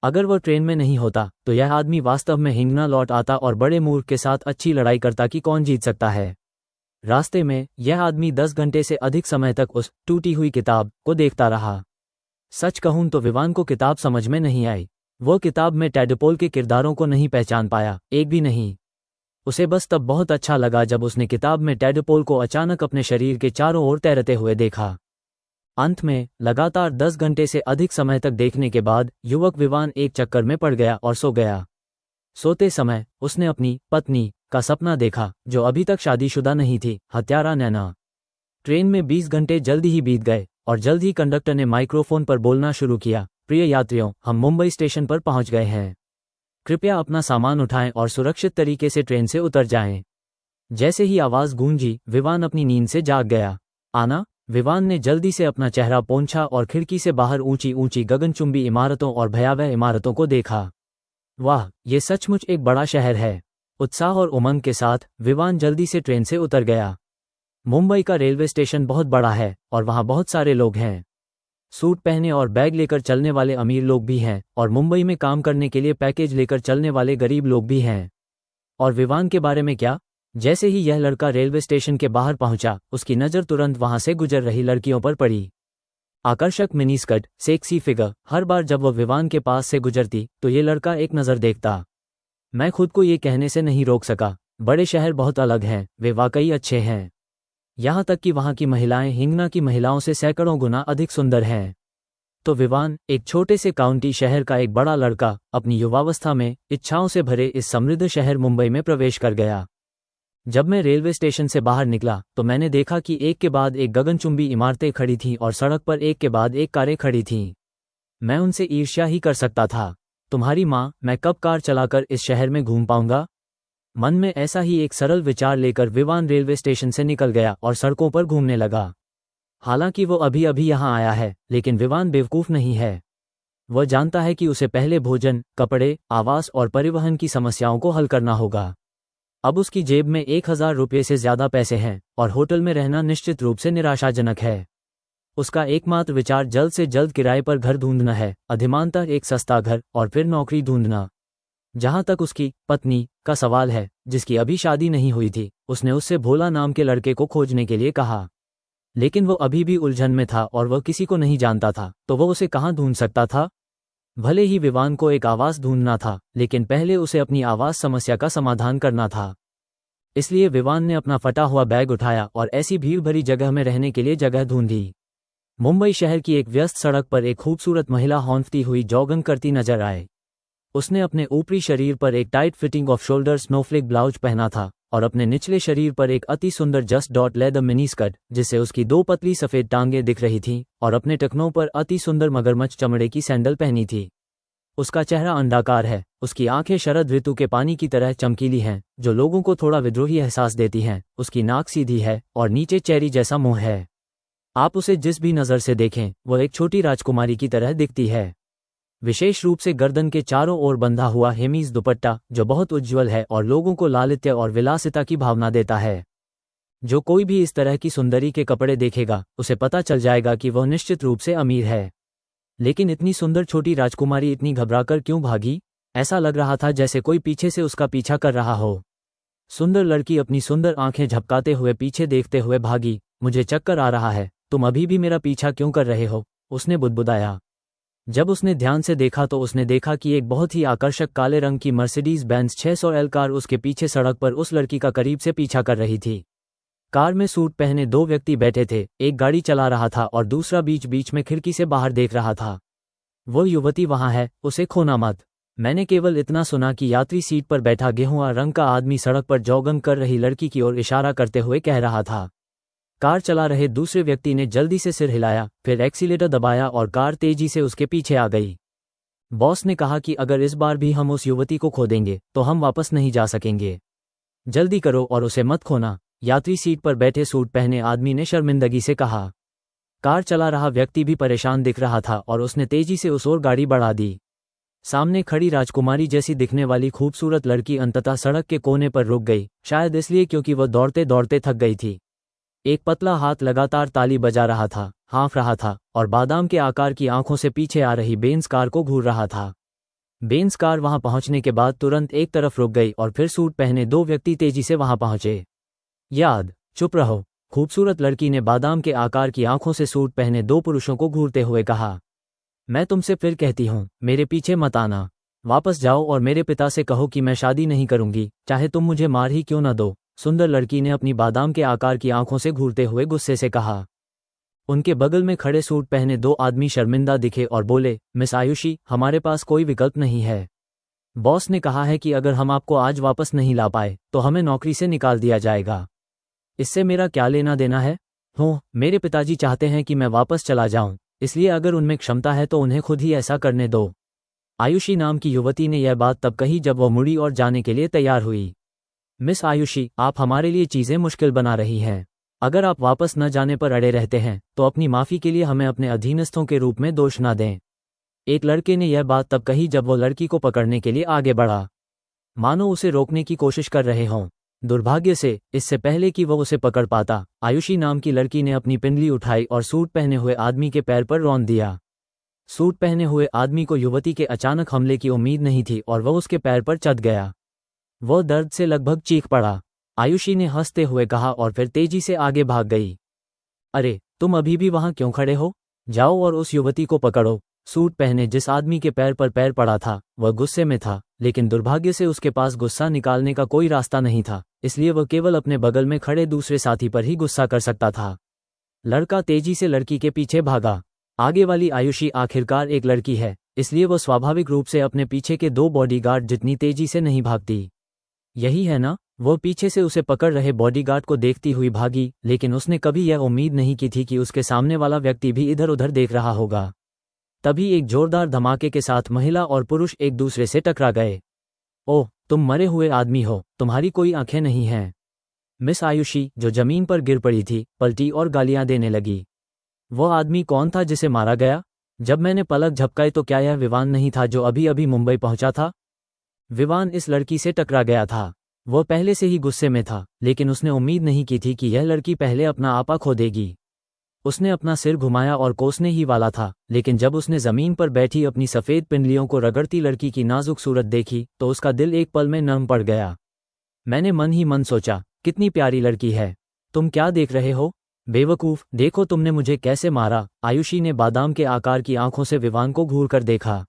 अगर वह ट्रेन में नहीं होता तो यह आदमी वास्तव में हिंगना लौट आता और बड़े मूर्ख के साथ अच्छी लड़ाई करता कि कौन जीत सकता है। रास्ते में यह आदमी 10 घंटे से अधिक समय तक उस टूटी हुई किताब को देखता रहा। सच कहूं तो विवान को किताब समझ में नहीं आई। वो किताब में टैडपोल के किरदारों को नहीं पहचान पाया, एक भी नहीं। उसे बस तब बहुत अच्छा लगा जब उसने किताब में टैडपोल को अचानक अपने शरीर के चारों ओर तैरते हुए देखा। अंत में लगातार 10 घंटे से अधिक समय तक देखने के बाद युवक विवान एक चक्कर में पड़ गया और सो गया। सोते समय उसने अपनी पत्नी का सपना देखा, जो अभी तक शादीशुदा नहीं थी, हत्यारा नैना। ट्रेन में 20 घंटे जल्दी ही बीत गए और जल्द ही कंडक्टर ने माइक्रोफोन पर बोलना शुरू किया, प्रिय यात्रियों, हम मुंबई स्टेशन पर पहुंच गए हैं। कृपया अपना सामान उठाएं और सुरक्षित तरीके से ट्रेन से उतर जाएं। जैसे ही आवाज गूंजी, विवान अपनी नींद से जाग गया। आना, विवान ने जल्दी से अपना चेहरा पोंछा और खिड़की से बाहर ऊंची ऊंची गगनचुंबी इमारतों और भयावह इमारतों को देखा। वाह, ये सचमुच एक बड़ा शहर है। उत्साह और उमंग के साथ विवान जल्दी से ट्रेन से उतर गया। मुंबई का रेलवे स्टेशन बहुत बड़ा है और वहां बहुत सारे लोग हैं। सूट पहने और बैग लेकर चलने वाले अमीर लोग भी हैं और मुंबई में काम करने के लिए पैकेज लेकर चलने वाले गरीब लोग भी हैं। और विवान के बारे में क्या? जैसे ही यह लड़का रेलवे स्टेशन के बाहर पहुंचा, उसकी नज़र तुरंत वहां से गुजर रही लड़कियों पर पड़ी। आकर्षक मिनीस्कर्ट, सेक्सी फिगर। हर बार जब वह विवान के पास से गुजरती तो ये लड़का एक नज़र देखता। मैं खुद को ये कहने से नहीं रोक सका, बड़े शहर बहुत अलग हैं, वे वाकई अच्छे हैं। यहाँ तक कि वहाँ की महिलाएं हिंगना की महिलाओं से सैकड़ों गुना अधिक सुंदर हैं। तो विवान, एक छोटे से काउंटी शहर का एक बड़ा लड़का, अपनी युवावस्था में इच्छाओं से भरे इस समृद्ध शहर मुंबई में प्रवेश कर गया। जब मैं रेलवे स्टेशन से बाहर निकला तो मैंने देखा कि एक के बाद एक गगनचुंबी इमारतें खड़ी थीं और सड़क पर एक के बाद एक कारें खड़ी थीं। मैं उनसे ईर्ष्या ही कर सकता था। तुम्हारी माँ, मैं कब कार चलाकर इस शहर में घूम पाऊंगा? मन में ऐसा ही एक सरल विचार लेकर विवान रेलवे स्टेशन से निकल गया और सड़कों पर घूमने लगा। हालांकि वो अभी अभी यहाँ आया है, लेकिन विवान बेवकूफ़ नहीं है। वह जानता है कि उसे पहले भोजन, कपड़े, आवास और परिवहन की समस्याओं को हल करना होगा। अब उसकी जेब में 1000 रुपये से ज़्यादा पैसे हैं और होटल में रहना निश्चित रूप से निराशाजनक है। उसका एकमात्र विचार जल्द से जल्द किराए पर घर ढूंढना है, अधिमानतः एक सस्ता घर, और फिर नौकरी ढूंढना। जहां तक उसकी पत्नी का सवाल है, जिसकी अभी शादी नहीं हुई थी, उसने उससे भोला नाम के लड़के को खोजने के लिए कहा। लेकिन वो अभी भी उलझन में था और वह किसी को नहीं जानता था, तो वह उसे कहाँ ढूंढ सकता था? भले ही विवान को एक आवास ढूंढना था, लेकिन पहले उसे अपनी आवास समस्या का समाधान करना था। इसलिए विवान ने अपना फटा हुआ बैग उठाया और ऐसी भीड़ भरी जगह में रहने के लिए जगह ढूंढी। मुंबई शहर की एक व्यस्त सड़क पर एक खूबसूरत महिला हौंफती हुई जॉगिंग करती नजर आए। उसने अपने ऊपरी शरीर पर एक tight fitting off shoulder Snowflake blouse पहना था और अपने निचले शरीर पर एक अति सुंदर just dot leather mini skirt जिससे उसकी दो पतली सफेद टांगें दिख रही थीं, और अपने टखनों पर अति सुंदर मगरमच्छ चमड़े की सैंडल पहनी थी। उसका चेहरा अंडाकार है, उसकी आंखें शरद ऋतु के पानी की तरह चमकीली हैं जो लोगों को थोड़ा विद्रोही एहसास देती हैं। उसकी नाक सीधी है और नीचे चेरी जैसा मुंह है। आप उसे जिस भी नज़र से देखें वह एक छोटी राजकुमारी की तरह दिखती है, विशेष रूप से गर्दन के चारों ओर बंधा हुआ हेमीज दुपट्टा जो बहुत उज्ज्वल है और लोगों को लालित्य और विलासिता की भावना देता है। जो कोई भी इस तरह की सुंदरी के कपड़े देखेगा उसे पता चल जाएगा कि वह निश्चित रूप से अमीर है। लेकिन इतनी सुंदर छोटी राजकुमारी इतनी घबराकर क्यों भागी? ऐसा लग रहा था जैसे कोई पीछे से उसका पीछा कर रहा हो। सुंदर लड़की अपनी सुंदर आंखें झपकाते हुए पीछे देखते हुए भागी। मुझे चक्कर आ रहा है, तुम अभी भी मेरा पीछा क्यों कर रहे हो? उसने बुदबुदाया। जब उसने ध्यान से देखा तो उसने देखा कि एक बहुत ही आकर्षक काले रंग की मर्सिडीज बेंज 600L कार उसके पीछे सड़क पर उस लड़की का करीब से पीछा कर रही थी। कार में सूट पहने दो व्यक्ति बैठे थे, एक गाड़ी चला रहा था और दूसरा बीच बीच में खिड़की से बाहर देख रहा था। वो युवती वहां है, उसे खोना मत। मैंने केवल इतना सुना कि यात्री सीट पर बैठा गेहुआ रंग का आदमी सड़क पर जॉगिंग कर रही लड़की की ओर इशारा करते हुए कह रहा था। कार चला रहे दूसरे व्यक्ति ने जल्दी से सिर हिलाया, फिर एक्सीलेटर दबाया और कार तेजी से उसके पीछे आ गई। बॉस ने कहा कि अगर इस बार भी हम उस युवती को खो देंगे तो हम वापस नहीं जा सकेंगे। जल्दी करो और उसे मत खोना, यात्री सीट पर बैठे सूट पहने आदमी ने शर्मिंदगी से कहा। कार चला रहा व्यक्ति भी परेशान दिख रहा था और उसने तेजी से उस ओर गाड़ी बढ़ा दी। सामने खड़ी राजकुमारी जैसी दिखने वाली खूबसूरत लड़की अंततः सड़क के कोने पर रुक गई, शायद इसलिए क्योंकि वह दौड़ते दौड़ते थक गई थी। एक पतला हाथ लगातार ताली बजा रहा था, हाँफ रहा था और बादाम के आकार की आंखों से पीछे आ रही बेंज कार को घूर रहा था। बेंज कार वहां पहुंचने के बाद तुरंत एक तरफ रुक गई और फिर सूट पहने दो व्यक्ति तेजी से वहां पहुंचे। याद, चुप रहो, खूबसूरत लड़की ने बादाम के आकार की आंखों से सूट पहने दो पुरुषों को घूरते हुए कहा। मैं तुमसे फिर कहती हूं, मेरे पीछे मत आना। वापस जाओ और मेरे पिता से कहो कि मैं शादी नहीं करूंगी, चाहे तुम मुझे मार ही क्यों न दो। सुंदर लड़की ने अपनी बादाम के आकार की आंखों से घूरते हुए गुस्से से कहा। उनके बगल में खड़े सूट पहने दो आदमी शर्मिंदा दिखे और बोले, मिस आयुषी, हमारे पास कोई विकल्प नहीं है। बॉस ने कहा है कि अगर हम आपको आज वापस नहीं ला पाए तो हमें नौकरी से निकाल दिया जाएगा। इससे मेरा क्या लेना देना है? हो, मेरे पिताजी चाहते हैं कि मैं वापस चला जाऊं, इसलिए अगर उनमें क्षमता है तो उन्हें खुद ही ऐसा करने दो। आयुषी नाम की युवती ने यह बात तब कही जब वह मुड़ी और जाने के लिए तैयार हुई। मिस आयुषी, आप हमारे लिए चीजें मुश्किल बना रही हैं। अगर आप वापस न जाने पर अड़े रहते हैं तो अपनी माफी के लिए हमें अपने अधीनस्थों के रूप में दोष न दें। एक लड़के ने यह बात तब कही जब वो लड़की को पकड़ने के लिए आगे बढ़ा, मानो उसे रोकने की कोशिश कर रहे हों। दुर्भाग्य से, इससे पहले कि वह उसे पकड़ पाता, आयुषी नाम की लड़की ने अपनी पिंडली उठाई और सूट पहने हुए आदमी के पैर पर रौंद दिया। सूट पहने हुए आदमी को युवती के अचानक हमले की उम्मीद नहीं थी और वह उसके पैर पर चढ़ गया। वह दर्द से लगभग चीख पड़ा। आयुषी ने हंसते हुए कहा और फिर तेजी से आगे भाग गई। अरे, तुम अभी भी वहां क्यों खड़े हो? जाओ और उस युवती को पकड़ो। सूट पहने जिस आदमी के पैर पर पैर पड़ा था वह गुस्से में था, लेकिन दुर्भाग्य से उसके पास गुस्सा निकालने का कोई रास्ता नहीं था, इसलिए वह केवल अपने बगल में खड़े दूसरे साथी पर ही गुस्सा कर सकता था। लड़का तेजी से लड़की के पीछे भागा। आगे वाली आयुषी आखिरकार एक लड़की है, इसलिए वह स्वाभाविक रूप से अपने पीछे के दो बॉडीगार्ड जितनी तेजी से नहीं भागती। यही है ना? वह पीछे से उसे पकड़ रहे बॉडीगार्ड को देखती हुई भागी, लेकिन उसने कभी यह उम्मीद नहीं की थी कि उसके सामने वाला व्यक्ति भी इधर उधर देख रहा होगा। तभी एक जोरदार धमाके के साथ महिला और पुरुष एक दूसरे से टकरा गए। ओह, तुम मरे हुए आदमी हो, तुम्हारी कोई आंखें नहीं हैं। मिस आयुषी, जो जमीन पर गिर पड़ी थी, पलटी और गालियां देने लगी। वह आदमी कौन था जिसे मारा गया? जब मैंने पलक झपकाई तो क्या यह विवान नहीं था जो अभी अभी मुंबई पहुंचा था? विवान इस लड़की से टकरा गया था। वह पहले से ही गुस्से में था, लेकिन उसने उम्मीद नहीं की थी कि यह लड़की पहले अपना आपा खो देगी। उसने अपना सिर घुमाया और कोसने ही वाला था, लेकिन जब उसने जमीन पर बैठी अपनी सफेद पिंडलियों को रगड़ती लड़की की नाजुक सूरत देखी तो उसका दिल एक पल में नम पड़ गया। मैंने मन ही मन सोचा, कितनी प्यारी लड़की है। तुम क्या देख रहे हो? बेवकूफ, देखो तुमने मुझे कैसे मारा। आयुषी ने बादाम के आकार की आंखों से विवान को घूर कर देखा।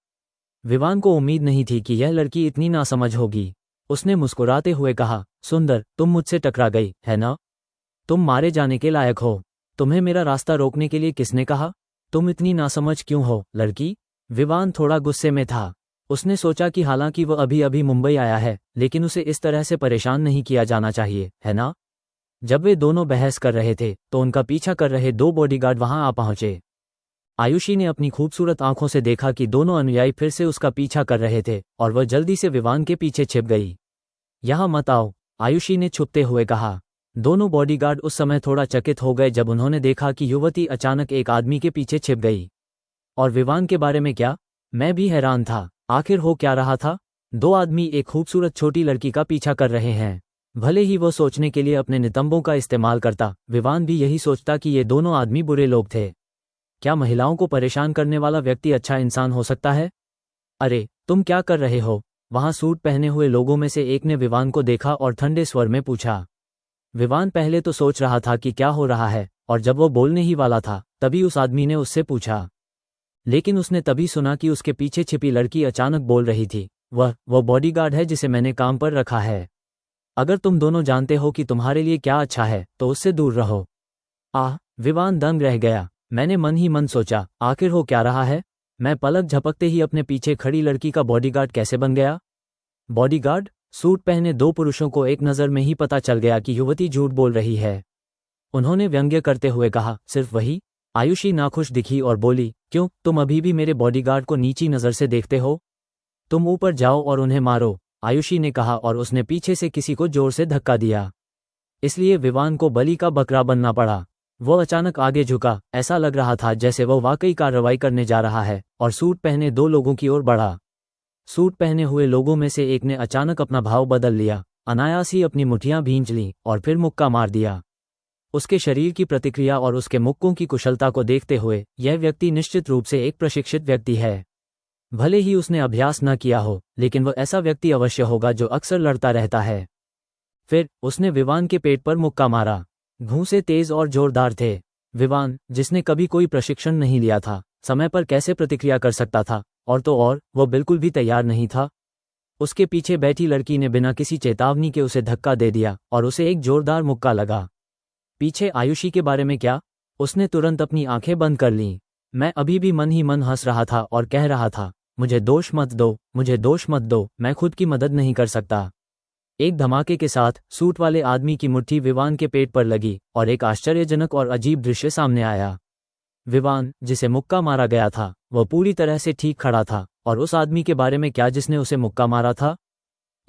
विवान को उम्मीद नहीं थी कि यह लड़की इतनी नासमझ होगी। उसने मुस्कुराते हुए कहा, सुंदर, तुम मुझसे टकरा गई, है ना? तुम मारे जाने के लायक हो। तुम्हें मेरा रास्ता रोकने के लिए किसने कहा? तुम इतनी नासमझ क्यों हो, लड़की? विवान थोड़ा गुस्से में था। उसने सोचा कि हालांकि वह अभी अभी मुंबई आया है, लेकिन उसे इस तरह से परेशान नहीं किया जाना चाहिए, है ना? जब वे दोनों बहस कर रहे थे तो उनका पीछा कर रहे 2 बॉडीगार्ड वहां आ पहुंचे। आयुषी ने अपनी खूबसूरत आंखों से देखा कि दोनों अनुयायी फिर से उसका पीछा कर रहे थे और वह जल्दी से विवान के पीछे छिप गई। यहाँ मत आओ, आयुषी ने छुपते हुए कहा। दोनों बॉडीगार्ड उस समय थोड़ा चकित हो गए जब उन्होंने देखा कि युवती अचानक एक आदमी के पीछे छिप गई। और विवान के बारे में क्या? मैं भी हैरान था। आखिर हो क्या रहा था? 2 आदमी एक खूबसूरत छोटी लड़की का पीछा कर रहे हैं। भले ही वो सोचने के लिए अपने नितंबों का इस्तेमाल करता, विवान भी यही सोचता कि ये दोनों आदमी बुरे लोग थे। क्या महिलाओं को परेशान करने वाला व्यक्ति अच्छा इंसान हो सकता है? अरे, तुम क्या कर रहे हो? वहां सूट पहने हुए लोगों में से एक ने विवान को देखा और ठंडे स्वर में पूछा। विवान पहले तो सोच रहा था कि क्या हो रहा है, और जब वो बोलने ही वाला था तभी उस आदमी ने उससे पूछा। लेकिन उसने तभी सुना कि उसके पीछे छिपी लड़की अचानक बोल रही थी, वो बॉडीगार्ड है जिसे मैंने काम पर रखा है। अगर तुम दोनों जानते हो कि तुम्हारे लिए क्या अच्छा है तो उससे दूर रहो। आह, विवान दंग रह गया। मैंने मन ही मन सोचा, आखिर हो क्या रहा है? मैं पलक झपकते ही अपने पीछे खड़ी लड़की का बॉडीगार्ड कैसे बन गया? बॉडीगार्ड? सूट पहने 2 पुरुषों को एक नज़र में ही पता चल गया कि युवती झूठ बोल रही है। उन्होंने व्यंग्य करते हुए कहा, सिर्फ वही? आयुषी नाखुश दिखी और बोली, क्यों, तुम अभी भी मेरे बॉडीगार्ड को नीची नज़र से देखते हो? तुम ऊपर जाओ और उन्हें मारो, आयुषी ने कहा और उसने पीछे से किसी को जोर से धक्का दिया। इसलिए विवान को बलि का बकरा बनना पड़ा। वो अचानक आगे झुका, ऐसा लग रहा था जैसे वो वाकई कार्रवाई करने जा रहा है, और सूट पहने 2 लोगों की ओर बढ़ा। सूट पहने हुए लोगों में से एक ने अचानक अपना भाव बदल लिया, अनायास ही अपनी मुठ्ठियां भींच लीं और फिर मुक्का मार दिया। उसके शरीर की प्रतिक्रिया और उसके मुक्कों की कुशलता को देखते हुए यह व्यक्ति निश्चित रूप से एक प्रशिक्षित व्यक्ति है। भले ही उसने अभ्यास न किया हो, लेकिन वह ऐसा व्यक्ति अवश्य होगा जो अक्सर लड़ता रहता है। फिर उसने विवान के पेट पर मुक्का मारा। घूंसे तेज और जोरदार थे। विवान, जिसने कभी कोई प्रशिक्षण नहीं लिया था, समय पर कैसे प्रतिक्रिया कर सकता था? और तो और, वो बिल्कुल भी तैयार नहीं था। उसके पीछे बैठी लड़की ने बिना किसी चेतावनी के उसे धक्का दे दिया और उसे एक जोरदार मुक्का लगा। पीछे आयुषी के बारे में क्या? उसने तुरंत अपनी आंखें बंद कर लीं। मैं अभी भी मन ही मन हंस रहा था और कह रहा था, मुझे दोष मत दो, मुझे दोष मत दो, मैं खुद की मदद नहीं कर सकता। एक धमाके के साथ सूट वाले आदमी की मुट्ठी विवान के पेट पर लगी और एक आश्चर्यजनक और अजीब दृश्य सामने आया। विवान, जिसे मुक्का मारा गया था, वह पूरी तरह से ठीक खड़ा था, और उस आदमी के बारे में क्या जिसने उसे मुक्का मारा था?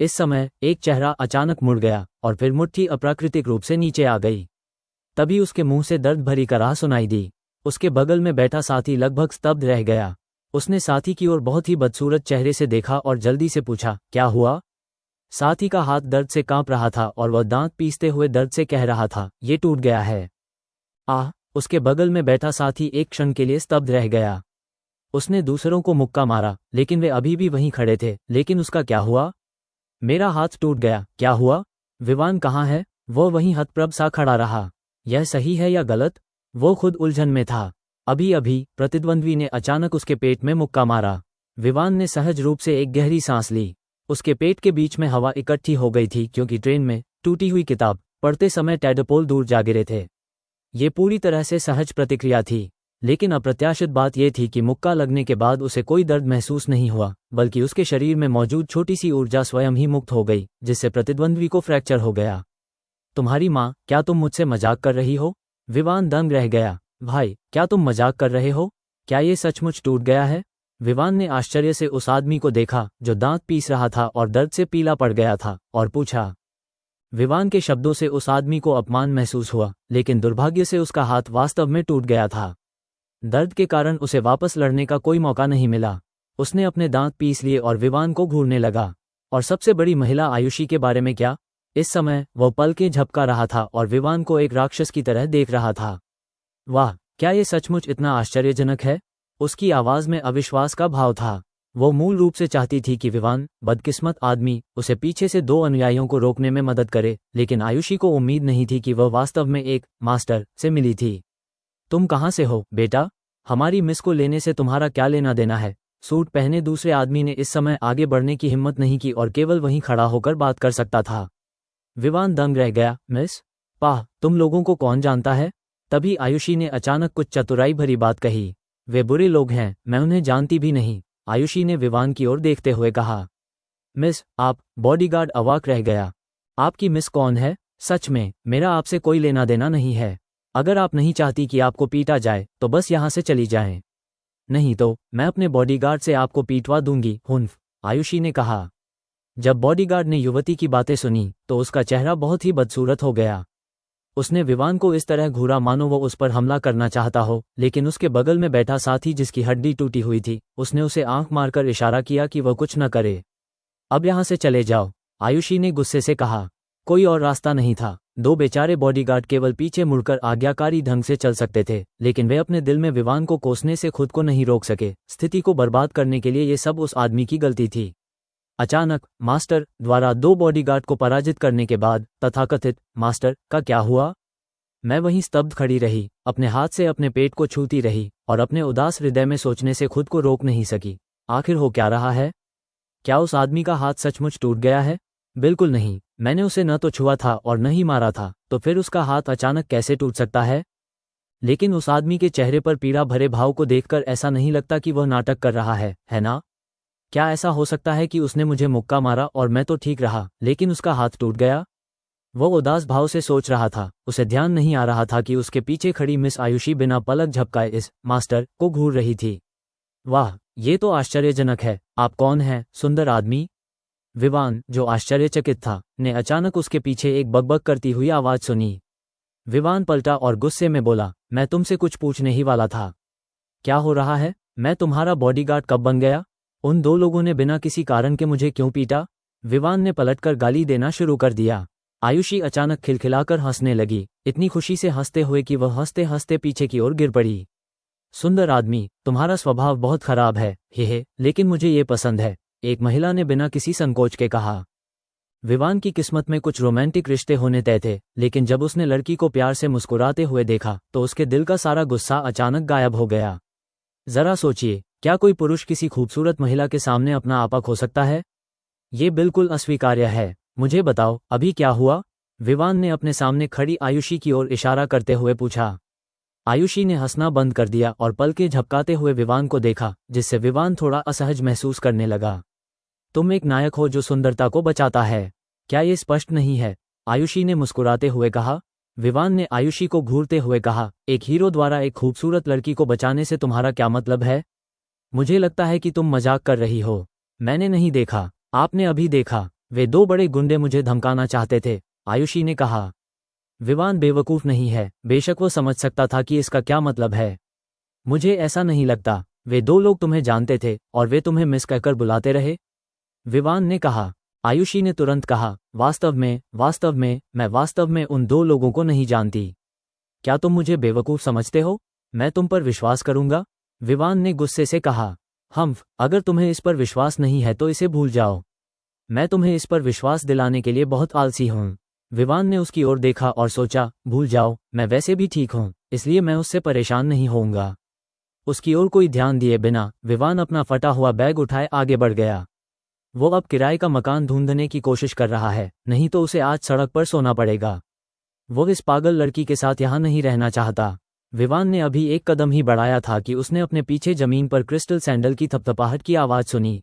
इस समय एक चेहरा अचानक मुड़ गया और फिर मुट्ठी अप्राकृतिक रूप से नीचे आ गई। तभी उसके मुंह से दर्द भरी कराह सुनाई दी। उसके बगल में बैठा साथी लगभग स्तब्ध रह गया। उसने साथी की ओर बहुत ही बदसूरत चेहरे से देखा और जल्दी से पूछा, क्या हुआ? साथी का हाथ दर्द से कांप रहा था और वह दांत पीसते हुए दर्द से कह रहा था, ये टूट गया है। आह! उसके बगल में बैठा साथी एक क्षण के लिए स्तब्ध रह गया। उसने दूसरों को मुक्का मारा, लेकिन वे अभी भी वहीं खड़े थे। लेकिन उसका क्या हुआ? मेरा हाथ टूट गया, क्या हुआ? विवान कहाँ है? वो वहीं हतप्रभ सा खड़ा रहा। यह सही है या गलत? वो खुद उलझन में था। अभी अभी प्रतिद्वंद्वी ने अचानक उसके पेट में मुक्का मारा। विवान ने सहज रूप से एक गहरी सांस ली। उसके पेट के बीच में हवा इकट्ठी हो गई थी क्योंकि ट्रेन में टूटी हुई किताब पढ़ते समय टैडपोल दूर जा गिरे थे। ये पूरी तरह से सहज प्रतिक्रिया थी, लेकिन अप्रत्याशित बात यह थी कि मुक्का लगने के बाद उसे कोई दर्द महसूस नहीं हुआ, बल्कि उसके शरीर में मौजूद छोटी सी ऊर्जा स्वयं ही मुक्त हो गई, जिससे प्रतिद्वंद्वी को फ्रैक्चर हो गया। तुम्हारी माँ, क्या तुम मुझसे मजाक कर रही हो? विवान दंग रह गया। भाई, क्या तुम मजाक कर रहे हो? क्या ये सचमुच टूट गया है? विवान ने आश्चर्य से उस आदमी को देखा जो दांत पीस रहा था और दर्द से पीला पड़ गया था, और पूछा। विवान के शब्दों से उस आदमी को अपमान महसूस हुआ, लेकिन दुर्भाग्य से उसका हाथ वास्तव में टूट गया था। दर्द के कारण उसे वापस लड़ने का कोई मौका नहीं मिला। उसने अपने दांत पीस लिए और विवान को घूरने लगा। और सबसे बड़ी महिला आयुषी के बारे में क्या? इस समय वह पलकें झपका रहा था और विवान को एक राक्षस की तरह देख रहा था। वाह, क्या ये सचमुच इतना आश्चर्यजनक है? उसकी आवाज में अविश्वास का भाव था। वो मूल रूप से चाहती थी कि विवान, बदकिस्मत आदमी, उसे पीछे से 2 अनुयायियों को रोकने में मदद करे, लेकिन आयुषी को उम्मीद नहीं थी कि वह वास्तव में एक मास्टर से मिली थी। तुम कहाँ से हो, बेटा? हमारी मिस को लेने से तुम्हारा क्या लेना देना है? सूट पहने दूसरे आदमी ने इस समय आगे बढ़ने की हिम्मत नहीं की और केवल वहीं खड़ा होकर बात कर सकता था। विवान दंग रह गया। मिस पाह, तुम लोगों को कौन जानता है? तभी आयुषी ने अचानक कुछ चतुराई भरी बात कही। वे बुरे लोग हैं, मैं उन्हें जानती भी नहीं, आयुषी ने विवान की ओर देखते हुए कहा। मिस, आप? बॉडीगार्ड अवाक रह गया। आपकी मिस कौन है? सच में, मेरा आपसे कोई लेना देना नहीं है। अगर आप नहीं चाहती कि आपको पीटा जाए तो बस यहाँ से चली जाएं। नहीं तो मैं अपने बॉडीगार्ड से आपको पीटवा दूंगी, हुन्फ, आयुषी ने कहा। जब बॉडीगार्ड ने युवती की बातें सुनी तो उसका चेहरा बहुत ही बदसूरत हो गया। उसने विवान को इस तरह घूरा मानो वो उस पर हमला करना चाहता हो, लेकिन उसके बगल में बैठा साथी जिसकी हड्डी टूटी हुई थी, उसने उसे आंख मारकर इशारा किया कि वह कुछ न करे। अब यहाँ से चले जाओ, आयुषी ने गुस्से से कहा। कोई और रास्ता नहीं था। दो बेचारे बॉडीगार्ड केवल पीछे मुड़कर आज्ञाकारी ढंग से चल सकते थे, लेकिन वे अपने दिल में विवान को कोसने से खुद को नहीं रोक सके। स्थिति को बर्बाद करने के लिए ये सब उस आदमी की गलती थी। अचानक मास्टर द्वारा दो बॉडीगार्ड को पराजित करने के बाद तथाकथित मास्टर का क्या हुआ? मैं वहीं स्तब्ध खड़ी रही, अपने हाथ से अपने पेट को छूती रही और अपने उदास हृदय में सोचने से खुद को रोक नहीं सकी। आखिर हो क्या रहा है? क्या उस आदमी का हाथ सचमुच टूट गया है? बिल्कुल नहीं, मैंने उसे न तो छुआ था और न ही मारा था, तो फिर उसका हाथ अचानक कैसे टूट सकता है? लेकिन उस आदमी के चेहरे पर पीड़ा भरे भाव को देखकर ऐसा नहीं लगता कि वह नाटक कर रहा है ना? क्या ऐसा हो सकता है कि उसने मुझे मुक्का मारा और मैं तो ठीक रहा, लेकिन उसका हाथ टूट गया? वह उदास भाव से सोच रहा था। उसे ध्यान नहीं आ रहा था कि उसके पीछे खड़ी मिस आयुषी बिना पलक झपकाए इस मास्टर को घूर रही थी। वाह, ये तो आश्चर्यजनक है। आप कौन हैं, सुंदर आदमी? विवान, जो आश्चर्यचकित था, ने अचानक उसके पीछे एक बकबक करती हुई आवाज सुनी। विवान पलटा और गुस्से में बोला, मैं तुमसे कुछ पूछने ही वाला था। क्या हो रहा है? मैं तुम्हारा बॉडीगार्ड कब बन गया? उन दो लोगों ने बिना किसी कारण के मुझे क्यों पीटा? विवान ने पलटकर गाली देना शुरू कर दिया। आयुषी अचानक खिलखिलाकर हंसने लगी, इतनी खुशी से हंसते हुए कि वह हंसते हंसते पीछे की ओर गिर पड़ी। सुंदर आदमी, तुम्हारा स्वभाव बहुत खराब है, हे, लेकिन मुझे ये पसंद है, एक महिला ने बिना किसी संकोच के कहा। विवान की किस्मत में कुछ रोमांटिक रिश्ते होने तय थे, लेकिन जब उसने लड़की को प्यार से मुस्कुराते हुए देखा तो उसके दिल का सारा गुस्सा अचानक गायब हो गया। जरा सोचिए, क्या कोई पुरुष किसी खूबसूरत महिला के सामने अपना आपा खो सकता है? ये बिल्कुल अस्वीकार्य है। मुझे बताओ, अभी क्या हुआ? विवान ने अपने सामने खड़ी आयुषी की ओर इशारा करते हुए पूछा। आयुषी ने हंसना बंद कर दिया और पलकें झपकाते हुए विवान को देखा, जिससे विवान थोड़ा असहज महसूस करने लगा। तुम एक नायक हो जो सुंदरता को बचाता है, क्या ये स्पष्ट नहीं है? आयुषी ने मुस्कुराते हुए कहा। विवान ने आयुषी को घूरते हुए कहा, एक हीरो द्वारा एक खूबसूरत लड़की को बचाने से तुम्हारा क्या मतलब है? मुझे लगता है कि तुम मजाक कर रही हो। मैंने नहीं देखा, आपने अभी देखा। वे दो बड़े गुंडे मुझे धमकाना चाहते थे, आयुषी ने कहा। विवान बेवकूफ नहीं है, बेशक वो समझ सकता था कि इसका क्या मतलब है। मुझे ऐसा नहीं लगता, वे दो लोग तुम्हें जानते थे और वे तुम्हें मिस कहकर बुलाते रहे, विवान ने कहा। आयुषी ने तुरंत कहा, वास्तव में मैं वास्तव में उन दो लोगों को नहीं जानती। क्या तुम मुझे बेवकूफ समझते हो? मैं तुम पर विश्वास करूंगा? विवान ने गुस्से से कहा। अगर तुम्हें इस पर विश्वास नहीं है तो इसे भूल जाओ। मैं तुम्हें इस पर विश्वास दिलाने के लिए बहुत आलसी हूँ। विवान ने उसकी ओर देखा और सोचा, भूल जाओ, मैं वैसे भी ठीक हूँ, इसलिए मैं उससे परेशान नहीं होऊंगा। उसकी ओर कोई ध्यान दिए बिना विवान अपना फटा हुआ बैग उठाए आगे बढ़ गया। वो अब किराए का मकान ढूंढने की कोशिश कर रहा है, नहीं तो उसे आज सड़क पर सोना पड़ेगा। वो इस पागल लड़की के साथ यहाँ नहीं रहना चाहता। विवान ने अभी एक कदम ही बढ़ाया था कि उसने अपने पीछे जमीन पर क्रिस्टल सैंडल की थपथपाहट की आवाज सुनी।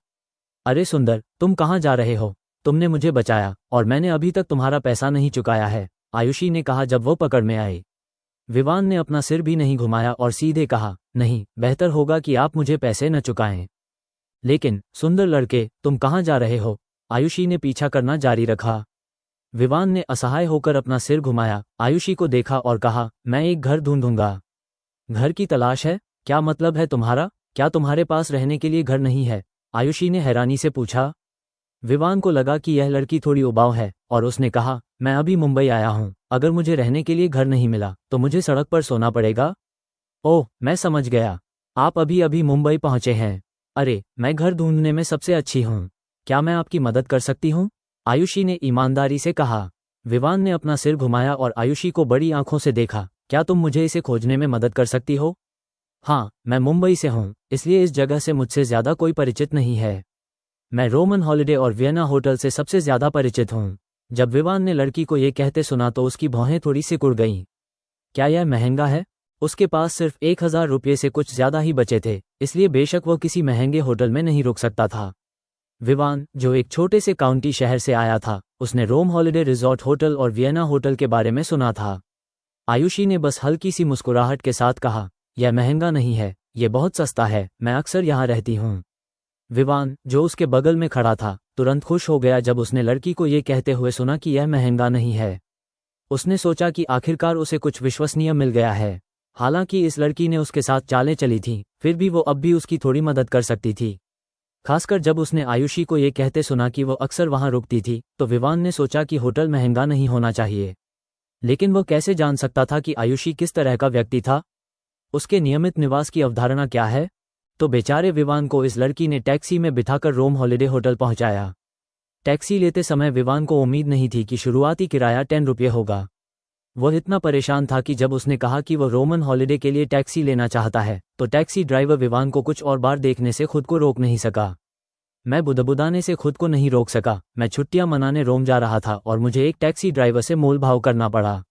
अरे सुंदर, तुम कहाँ जा रहे हो? तुमने मुझे बचाया और मैंने अभी तक तुम्हारा पैसा नहीं चुकाया है, आयुषी ने कहा जब वो पकड़ में आए। विवान ने अपना सिर भी नहीं घुमाया और सीधे कहा, नहीं, बेहतर होगा कि आप मुझे पैसे न चुकाएं। लेकिन सुंदर लड़के, तुम कहाँ जा रहे हो? आयुषी ने पीछा करना जारी रखा। विवान ने असहाय होकर अपना सिर घुमाया, आयुषी को देखा और कहा, मैं एक घर ढूंढूंगा। घर की तलाश है? क्या मतलब है तुम्हारा? क्या तुम्हारे पास रहने के लिए घर नहीं है? आयुषी ने हैरानी से पूछा। विवान को लगा कि यह लड़की थोड़ी उबाऊ है और उसने कहा, मैं अभी मुंबई आया हूँ, अगर मुझे रहने के लिए घर नहीं मिला तो मुझे सड़क पर सोना पड़ेगा। ओह, मैं समझ गया, आप अभी अभी मुंबई पहुंचे हैं। अरे, मैं घर ढूंढने में सबसे अच्छी हूँ, क्या मैं आपकी मदद कर सकती हूँ? आयुषी ने ईमानदारी से कहा। विवान ने अपना सिर घुमाया और आयुषी को बड़ी आंखों से देखा। क्या तुम मुझे इसे खोजने में मदद कर सकती हो? हाँ, मैं मुंबई से हूँ, इसलिए इस जगह से मुझसे ज़्यादा कोई परिचित नहीं है। मैं रोमन हॉलिडे और वियना होटल से सबसे ज़्यादा परिचित हूँ। जब विवान ने लड़की को ये कहते सुना तो उसकी भौहें थोड़ी सिकुड़ गईं। क्या यह महंगा है? उसके पास सिर्फ 1,000 रुपये से कुछ ज़्यादा ही बचे थे, इसलिए बेशक वो किसी महंगे होटल में नहीं रुक सकता था। विवान, जो एक छोटे से काउंटी शहर से आया था, उसने रोम हॉलिडे रिजॉर्ट होटल और वियना होटल के बारे में सुना था। आयुषी ने बस हल्की सी मुस्कुराहट के साथ कहा, यह महंगा नहीं है, यह बहुत सस्ता है, मैं अक्सर यहाँ रहती हूँ। विवान, जो उसके बगल में खड़ा था, तुरंत खुश हो गया जब उसने लड़की को ये कहते हुए सुना कि यह महंगा नहीं है। उसने सोचा कि आखिरकार उसे कुछ विश्वसनीय मिल गया है। हालांकि इस लड़की ने उसके साथ चालें चली थीं, फिर भी वो अब भी उसकी थोड़ी मदद कर सकती थी। खासकर जब उसने आयुषी को ये कहते सुना कि वो अक्सर वहां रुकती थी, तो विवान ने सोचा कि होटल महंगा नहीं होना चाहिए। लेकिन वो कैसे जान सकता था कि आयुषी किस तरह का व्यक्ति था? उसके नियमित निवास की अवधारणा क्या है? तो बेचारे विवान को इस लड़की ने टैक्सी में बिठाकर रोम हॉलिडे होटल पहुंचाया। टैक्सी लेते समय विवान को उम्मीद नहीं थी कि शुरुआती किराया 10 रुपये होगा। वह इतना परेशान था कि जब उसने कहा कि वह रोमन हॉलिडे के लिए टैक्सी लेना चाहता है, तो टैक्सी ड्राइवर विवान को कुछ और बार देखने से खुद को रोक नहीं सका। मैं बुदबुदाने से खुद को नहीं रोक सका। मैं छुट्टियां मनाने रोम जा रहा था और मुझे एक टैक्सी ड्राइवर से मोल भाव करना पड़ा।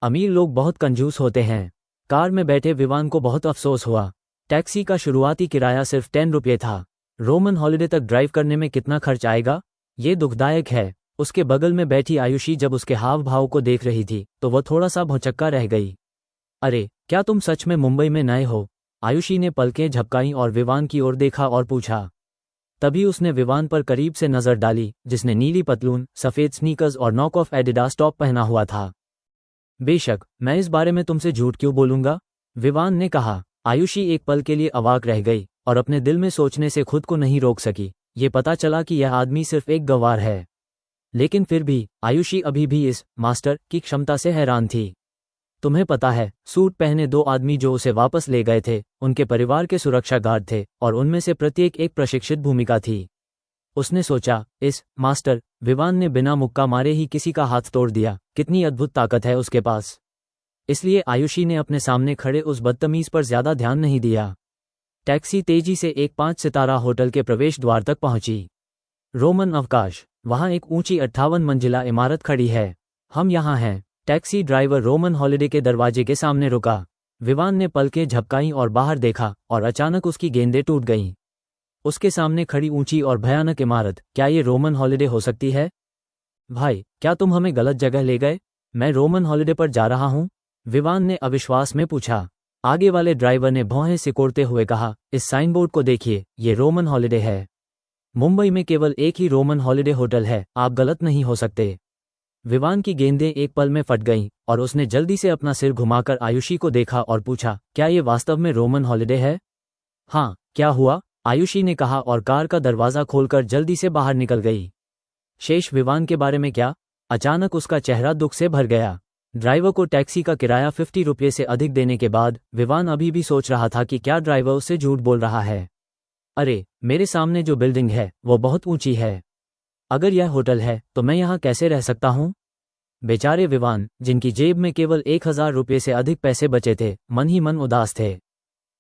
अमीर लोग बहुत कंजूस होते हैं। कार में बैठे विवान को बहुत अफसोस हुआ। टैक्सी का शुरुआती किराया सिर्फ 10 रुपये था। रोमन हॉलिडे तक ड्राइव करने में कितना खर्च आएगा? ये दुखदायक है। उसके बगल में बैठी आयुषी जब उसके हाव भाव को देख रही थी, तो वह थोड़ा सा भौचक्का रह गई। अरे, क्या तुम सच में मुंबई में नए हो? आयुषी ने पलकें झपकाईं और विवान की ओर देखा और पूछा। तभी उसने विवान पर करीब से नजर डाली, जिसने नीली पतलून, सफ़ेद स्नीकर्स और नॉक ऑफ एडिडास टॉप पहना हुआ था। बेशक, मैं इस बारे में तुमसे झूठ क्यों बोलूंगा? विवान ने कहा। आयुषी एक पल के लिए अवाक रह गई और अपने दिल में सोचने से खुद को नहीं रोक सकी। ये पता चला कि यह आदमी सिर्फ एक गंवार है। लेकिन फिर भी आयुषी अभी भी इस मास्टर की क्षमता से हैरान थी। तुम्हें पता है, सूट पहने 2 आदमी जो उसे वापस ले गए थे, उनके परिवार के सुरक्षा गार्ड थे और उनमें से प्रत्येक एक प्रशिक्षित भूमिका थी। उसने सोचा, इस मास्टर विवान ने बिना मुक्का मारे ही किसी का हाथ तोड़ दिया। कितनी अद्भुत ताकत है उसके पास। इसलिए आयुषी ने अपने सामने खड़े उस बदतमीज पर ज्यादा ध्यान नहीं दिया। टैक्सी तेजी से एक 5 सितारा होटल के प्रवेश द्वार तक पहुंची। रोमन अवकाश। वहां एक ऊंची 58 मंजिला इमारत खड़ी है। हम यहाँ हैं। टैक्सी ड्राइवर रोमन हॉलिडे के दरवाजे के सामने रुका। विवान ने पलकें झपकाईं और बाहर देखा और अचानक उसकी गेंदें टूट गईं। उसके सामने खड़ी ऊंची और भयानक इमारत, क्या ये रोमन हॉलिडे हो सकती है? भाई, क्या तुम हमें गलत जगह ले गए? मैं रोमन हॉलिडे पर जा रहा हूँ, विवान ने अविश्वास में पूछा। आगे वाले ड्राइवर ने भौहें सिकोड़ते हुए कहा, इस साइनबोर्ड को देखिए, ये रोमन हॉलिडे है। मुंबई में केवल एक ही रोमन हॉलिडे होटल है, आप गलत नहीं हो सकते। विवान की गेंदें एक पल में फट गईं और उसने जल्दी से अपना सिर घुमाकर आयुषी को देखा और पूछा, क्या ये वास्तव में रोमन हॉलिडे है? हाँ, क्या हुआ? आयुषी ने कहा और कार का दरवाजा खोलकर जल्दी से बाहर निकल गई। शेष विवान के बारे में क्या? अचानक उसका चेहरा दुख से भर गया। ड्राइवर को टैक्सी का किराया 50 रुपये से अधिक देने के बाद विवान अभी भी सोच रहा था कि क्या ड्राइवर उससे झूठ बोल रहा है। अरे, मेरे सामने जो बिल्डिंग है वो बहुत ऊंची है। अगर यह होटल है तो मैं यहाँ कैसे रह सकता हूँ? बेचारे विवान, जिनकी जेब में केवल 1,000 रुपये से अधिक पैसे बचे थे, मन ही मन उदास थे।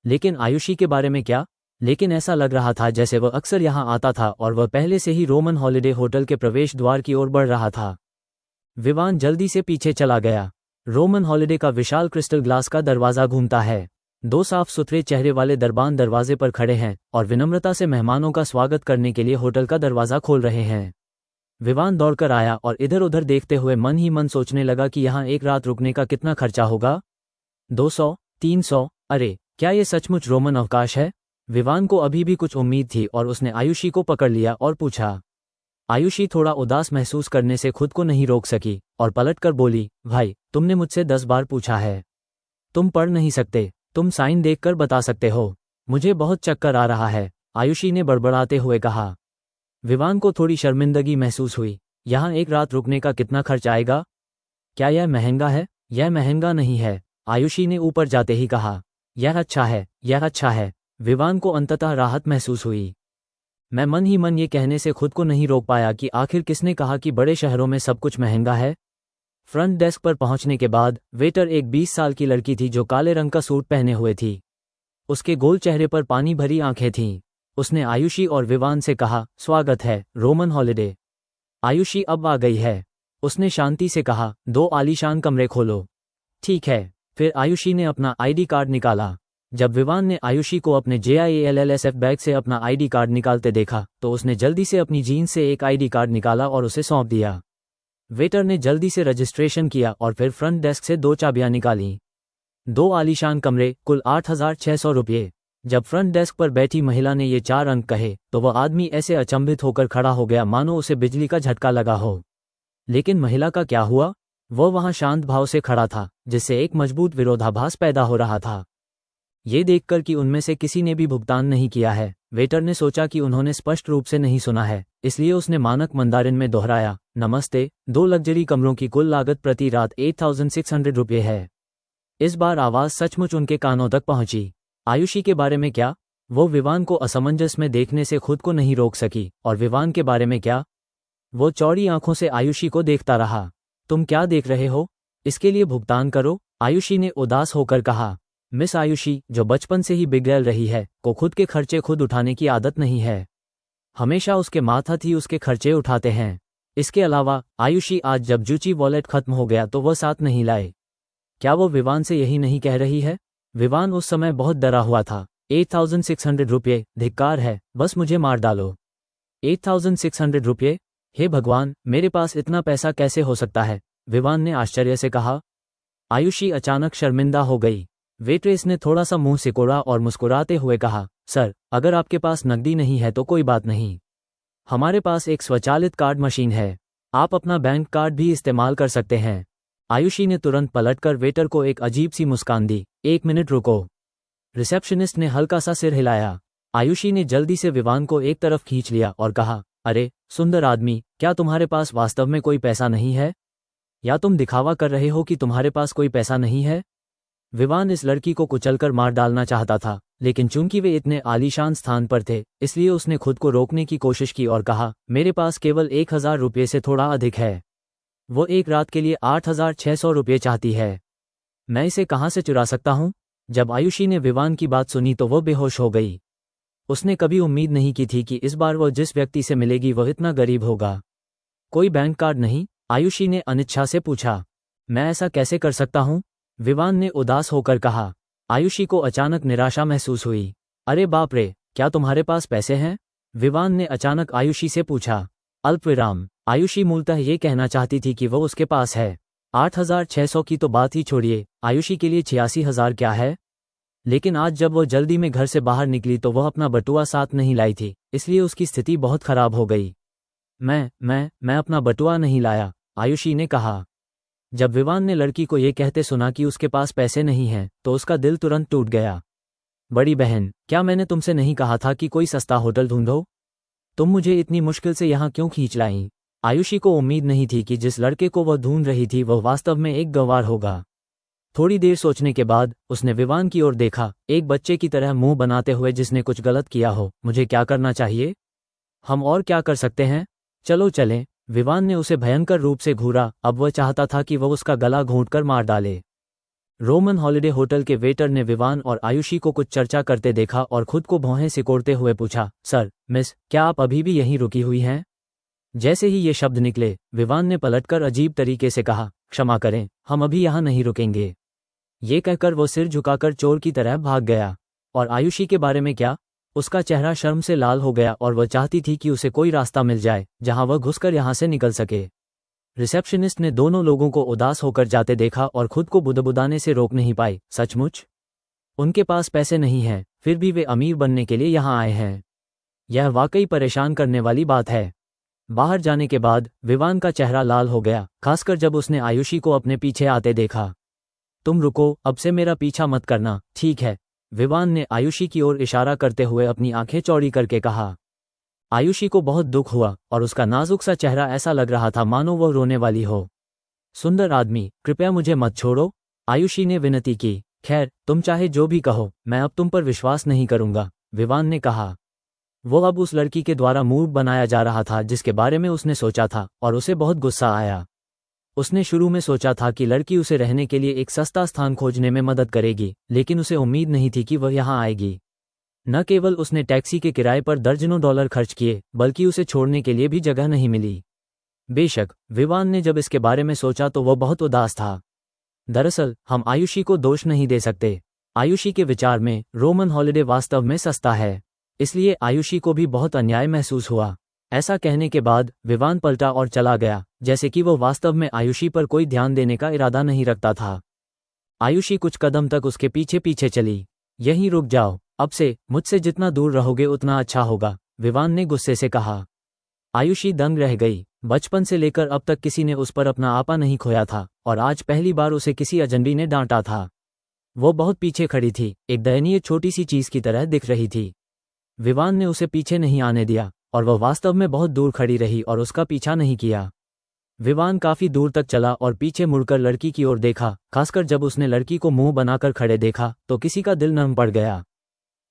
लेकिन आयुषी के बारे में क्या? लेकिन ऐसा लग रहा था जैसे वह अक्सर यहाँ आता था और वह पहले से ही रोमन हॉलिडे होटल के प्रवेश द्वार की ओर बढ़ रहा था। विवान जल्दी से पीछे चला गया। रोमन हॉलिडे का विशाल क्रिस्टल ग्लास का दरवाजा घूमता है। 2 साफ सुथरे चेहरे वाले दरबान दरवाजे पर खड़े हैं और विनम्रता से मेहमानों का स्वागत करने के लिए होटल का दरवाजा खोल रहे हैं। विवान दौड़कर आया और इधर उधर देखते हुए मन ही मन सोचने लगा कि यहाँ एक रात रुकने का कितना खर्चा होगा। 200, 300, अरे, क्या ये सचमुच रोमन अवकाश है? विवान को अभी भी कुछ उम्मीद थी और उसने आयुषी को पकड़ लिया और पूछा। आयुषी थोड़ा उदास महसूस करने से खुद को नहीं रोक सकी और पलटकर बोली, भाई, तुमने मुझसे 10 बार पूछा है। तुम पढ़ नहीं सकते, तुम साइन देखकर बता सकते हो। मुझे बहुत चक्कर आ रहा है, आयुषी ने बड़बड़ाते हुए कहा। विवान को थोड़ी शर्मिंदगी महसूस हुई। यहाँ एक रात रुकने का कितना खर्च आएगा? क्या यह महंगा है? यह महंगा नहीं है, आयुषी ने ऊपर जाते ही कहा। यह अच्छा है, यह अच्छा है। विवान को अंततः राहत महसूस हुई। मैं मन ही मन ये कहने से खुद को नहीं रोक पाया कि आखिर किसने कहा कि बड़े शहरों में सब कुछ महंगा है। फ्रंट डेस्क पर पहुंचने के बाद वेटर एक 20 साल की लड़की थी जो काले रंग का सूट पहने हुए थी। उसके गोल चेहरे पर पानी भरी आंखें थीं। उसने आयुषी और विवान से कहा, स्वागत है, रोमन हॉलिडे। आयुषी अब आ गई है। उसने शांति से कहा, 2 आलीशान कमरे खोलो। ठीक है। फिर आयुषी ने अपना आईडी कार्ड निकाला। जब विवान ने आयुषी को अपने JIALLSF बैग से अपना आईडी कार्ड निकालते देखा तो उसने जल्दी से अपनी जीन्स से एक आईडी कार्ड निकाला और उसे सौंप दिया। वेटर ने जल्दी से रजिस्ट्रेशन किया और फिर फ्रंट डेस्क से 2 चाबियां निकालीं। 2 आलीशान कमरे, कुल 8,600 रुपये। जब फ्रंट डेस्क पर बैठी महिला ने ये 4 अंक कहे तो वह आदमी ऐसे अचंभित होकर खड़ा हो गया मानो उसे बिजली का झटका लगा हो। लेकिन महिला का क्या हुआ? वह वहां शांत भाव से खड़ा था, जिससे एक मजबूत विरोधाभास पैदा हो रहा था। ये देखकर कि उनमें से किसी ने भी भुगतान नहीं किया है, वेटर ने सोचा कि उन्होंने स्पष्ट रूप से नहीं सुना है, इसलिए उसने मानक मंदारिन में दोहराया, नमस्ते, 2 लग्जरी कमरों की कुल लागत प्रति रात 8,600 रुपये है। इस बार आवाज़ सचमुच उनके कानों तक पहुंची। आयुषी के बारे में क्या? वो विवान को असमंजस में देखने से खुद को नहीं रोक सकी। और विवान के बारे में क्या? वो चौड़ी आंखों से आयुषी को देखता रहा। तुम क्या देख रहे हो? इसके लिए भुगतान करो, आयुषी ने उदास होकर कहा। मिस आयुषी, जो बचपन से ही बिगड़ैल रही है, को खुद के खर्चे खुद उठाने की आदत नहीं है। हमेशा उसके माथात ही उसके खर्चे उठाते हैं। इसके अलावा आयुषी आज जब जूची वॉलेट खत्म हो गया तो वह साथ नहीं लाए। क्या वो विवान से यही नहीं कह रही है? विवान उस समय बहुत डरा हुआ था। 8,600 रुपये, धिक्कार है, बस मुझे मार डालो। 8,600 रुपये? हे भगवान, मेरे पास इतना पैसा कैसे हो सकता है? विवान ने आश्चर्य से कहा। आयुषी अचानक शर्मिंदा हो गई। वेट्रेस ने थोड़ा सा मुंह सिकोड़ा और मुस्कुराते हुए कहा, सर, अगर आपके पास नकदी नहीं है तो कोई बात नहीं। हमारे पास एक स्वचालित कार्ड मशीन है, आप अपना बैंक कार्ड भी इस्तेमाल कर सकते हैं। आयुषी ने तुरंत पलटकर वेटर को एक अजीब सी मुस्कान दी। 1 मिनट रुको। रिसेप्शनिस्ट ने हल्का सा सिर हिलाया। आयुषी ने जल्दी से विवान को एक तरफ खींच लिया और कहा, अरे सुंदर आदमी, क्या तुम्हारे पास वास्तव में कोई पैसा नहीं है? या तुम दिखावा कर रहे हो कि तुम्हारे पास कोई पैसा नहीं है? विवान इस लड़की को कुचलकर मार डालना चाहता था, लेकिन चूंकि वे इतने आलीशान स्थान पर थे, इसलिए उसने खुद को रोकने की कोशिश की और कहा, मेरे पास केवल 1,000 रुपये से थोड़ा अधिक है। वो एक रात के लिए 8,600 रुपये चाहती है। मैं इसे कहाँ से चुरा सकता हूँ? जब आयुषी ने विवान की बात सुनी तो वह बेहोश हो गई। उसने कभी उम्मीद नहीं की थी कि इस बार वह जिस व्यक्ति से मिलेगी वह इतना गरीब होगा। कोई बैंक कार्ड नहीं? आयुषी ने अनिच्छा से पूछा। मैं ऐसा कैसे कर सकता हूँ? विवान ने उदास होकर कहा। आयुषी को अचानक निराशा महसूस हुई। अरे बाप रे, क्या तुम्हारे पास पैसे हैं? विवान ने अचानक आयुषी से पूछा। अल्पविराम। आयुषी मूलतः ये कहना चाहती थी कि वह उसके पास है। 8,600 की तो बात ही छोड़िए, आयुषी के लिए 86,000 क्या है? लेकिन आज जब वह जल्दी में घर से बाहर निकली तो वह अपना बटुआ साथ नहीं लाई थी, इसलिए उसकी स्थिति बहुत खराब हो गई। मैं अपना बटुआ नहीं लाया, आयुषी ने कहा। जब विवान ने लड़की को ये कहते सुना कि उसके पास पैसे नहीं हैं, तो उसका दिल तुरंत टूट गया। बड़ी बहन, क्या मैंने तुमसे नहीं कहा था कि कोई सस्ता होटल ढूंढो? तुम मुझे इतनी मुश्किल से यहाँ क्यों खींच लाईं? आयुषी को उम्मीद नहीं थी कि जिस लड़के को वह ढूंढ रही थी वह वास्तव में एक गंवार होगा। थोड़ी देर सोचने के बाद उसने विवान की ओर देखा, एक बच्चे की तरह मुंह बनाते हुए जिसने कुछ गलत किया हो। मुझे क्या करना चाहिए? हम और क्या कर सकते हैं? चलो चलें। विवान ने उसे भयंकर रूप से घूरा। अब वह चाहता था कि वह उसका गला घोंटकर मार डाले। रोमन हॉलिडे होटल के वेटर ने विवान और आयुषी को कुछ चर्चा करते देखा और खुद को भौहें सिकोड़ते हुए पूछा, सर, मिस, क्या आप अभी भी यहीं रुकी हुई हैं? जैसे ही ये शब्द निकले, विवान ने पलटकर अजीब तरीके से कहा, क्षमा करें, हम अभी यहाँ नहीं रुकेंगे। ये कहकर वो सिर झुकाकर चोर की तरह भाग गया। और आयुषी के बारे में क्या? उसका चेहरा शर्म से लाल हो गया और वह चाहती थी कि उसे कोई रास्ता मिल जाए जहां वह घुसकर यहां से निकल सके। रिसेप्शनिस्ट ने दोनों लोगों को उदास होकर जाते देखा और खुद को बुदबुदाने से रोक नहीं पाई। सचमुच उनके पास पैसे नहीं हैं, फिर भी वे अमीर बनने के लिए यहाँ आए हैं। यह वाकई परेशान करने वाली बात है। बाहर जाने के बाद विवान का चेहरा लाल हो गया, खासकर जब उसने आयुषी को अपने पीछे आते देखा। तुम रुको, अब से मेरा पीछा मत करना, ठीक है? विवान ने आयुषी की ओर इशारा करते हुए अपनी आंखें चौड़ी करके कहा। आयुषी को बहुत दुख हुआ और उसका नाजुक सा चेहरा ऐसा लग रहा था मानो वह रोने वाली हो। सुंदर आदमी, कृपया मुझे मत छोड़ो, आयुषी ने विनती की। खैर, तुम चाहे जो भी कहो, मैं अब तुम पर विश्वास नहीं करूंगा, विवान ने कहा। वो अब उस लड़की के द्वारा मूर्ख बनाया जा रहा था जिसके बारे में उसने सोचा था, और उसे बहुत गुस्सा आया। उसने शुरू में सोचा था कि लड़की उसे रहने के लिए एक सस्ता स्थान खोजने में मदद करेगी, लेकिन उसे उम्मीद नहीं थी कि वह यहाँ आएगी। न केवल उसने टैक्सी के किराए पर दर्जनों डॉलर खर्च किए, बल्कि उसे छोड़ने के लिए भी जगह नहीं मिली। बेशक विवान ने जब इसके बारे में सोचा तो वह बहुत उदास था। दरअसल हम आयुषी को दोष नहीं दे सकते। आयुषी के विचार में रोमन हॉलिडे वास्तव में सस्ता है, इसलिए आयुषी को भी बहुत अन्याय महसूस हुआ। ऐसा कहने के बाद विवान पलटा और चला गया, जैसे कि वह वास्तव में आयुषी पर कोई ध्यान देने का इरादा नहीं रखता था। आयुषी कुछ कदम तक उसके पीछे पीछे चली। यहीं रुक जाओ, अब से मुझसे जितना दूर रहोगे उतना अच्छा होगा, विवान ने गुस्से से कहा। आयुषी दंग रह गई। बचपन से लेकर अब तक किसी ने उस पर अपना आपा नहीं खोया था, और आज पहली बार उसे किसी अजनबी ने डांटा था। वो बहुत पीछे खड़ी थी, एक दयनीय छोटी सी चीज की तरह दिख रही थी। विवान ने उसे पीछे नहीं आने दिया, और वह वास्तव में बहुत दूर खड़ी रही और उसका पीछा नहीं किया। विवान काफी दूर तक चला और पीछे मुड़कर लड़की की ओर देखा। खासकर जब उसने लड़की को मुंह बनाकर खड़े देखा तो किसी का दिल नरम पड़ गया।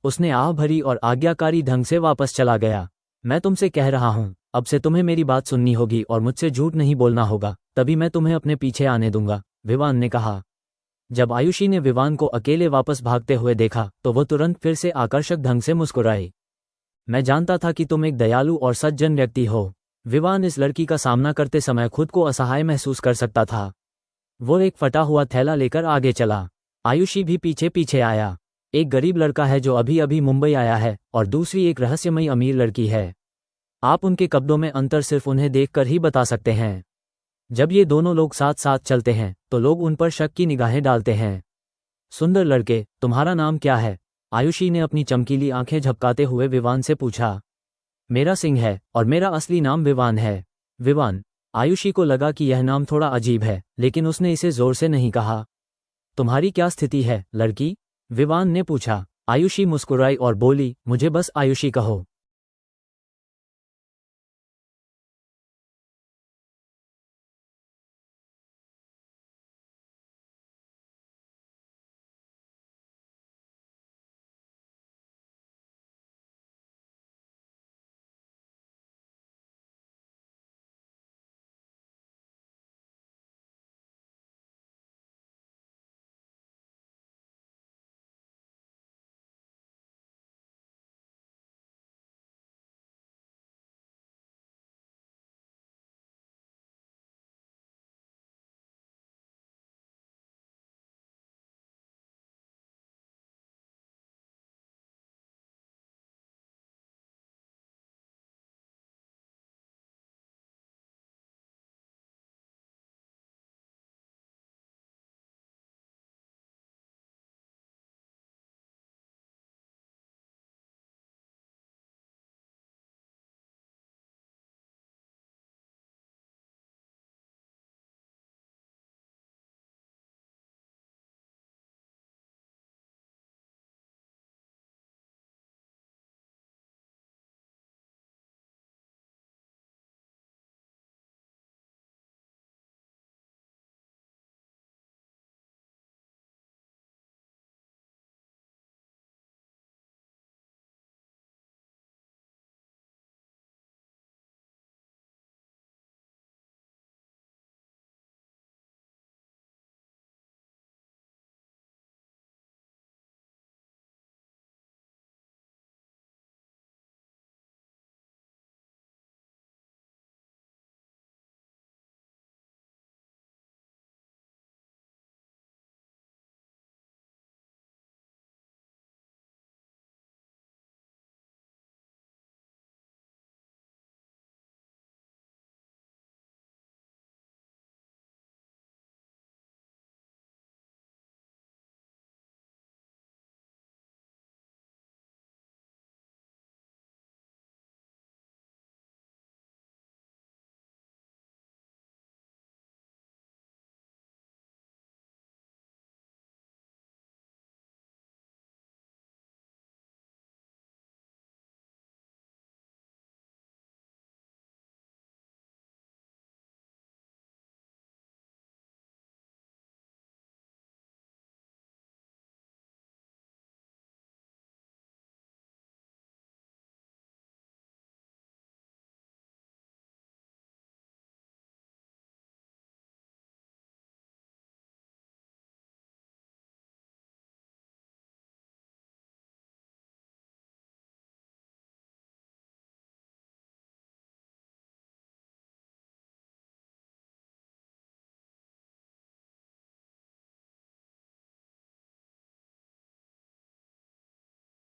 उसने आह भरी और आज्ञाकारी ढंग से वापस चला गया। मैं तुमसे कह रहा हूं, अब से तुम्हें मेरी बात सुननी होगी और मुझसे झूठ नहीं बोलना होगा, तभी मैं तुम्हें अपने पीछे आने दूंगा, विवान ने कहा। जब आयुषी ने विवान को अकेले वापस भागते हुए देखा तो वह तुरंत फिर से आकर्षक ढंग से मुस्कुराई। मैं जानता था कि तुम एक दयालु और सज्जन व्यक्ति हो। विवान इस लड़की का सामना करते समय खुद को असहाय महसूस कर सकता था। वो एक फटा हुआ थैला लेकर आगे चला। आयुषी भी पीछे पीछे आया। एक गरीब लड़का है जो अभी अभी मुंबई आया है, और दूसरी एक रहस्यमयी अमीर लड़की है। आप उनके कपड़ों में अंतर सिर्फ उन्हें देखकर ही बता सकते हैं। जब ये दोनों लोग साथ साथ चलते हैं तो लोग उन पर शक की निगाहें डालते हैं। सुंदर लड़के, तुम्हारा नाम क्या है? आयुषी ने अपनी चमकीली आंखें झपकाते हुए विवान से पूछा। मेरा सिंह है, और मेरा असली नाम विवान है। विवान। आयुषी को लगा कि यह नाम थोड़ा अजीब है, लेकिन उसने इसे जोर से नहीं कहा। तुम्हारी क्या स्थिति है, लड़की? विवान ने पूछा। आयुषी मुस्कुराई और बोली, मुझे बस आयुषी कहो।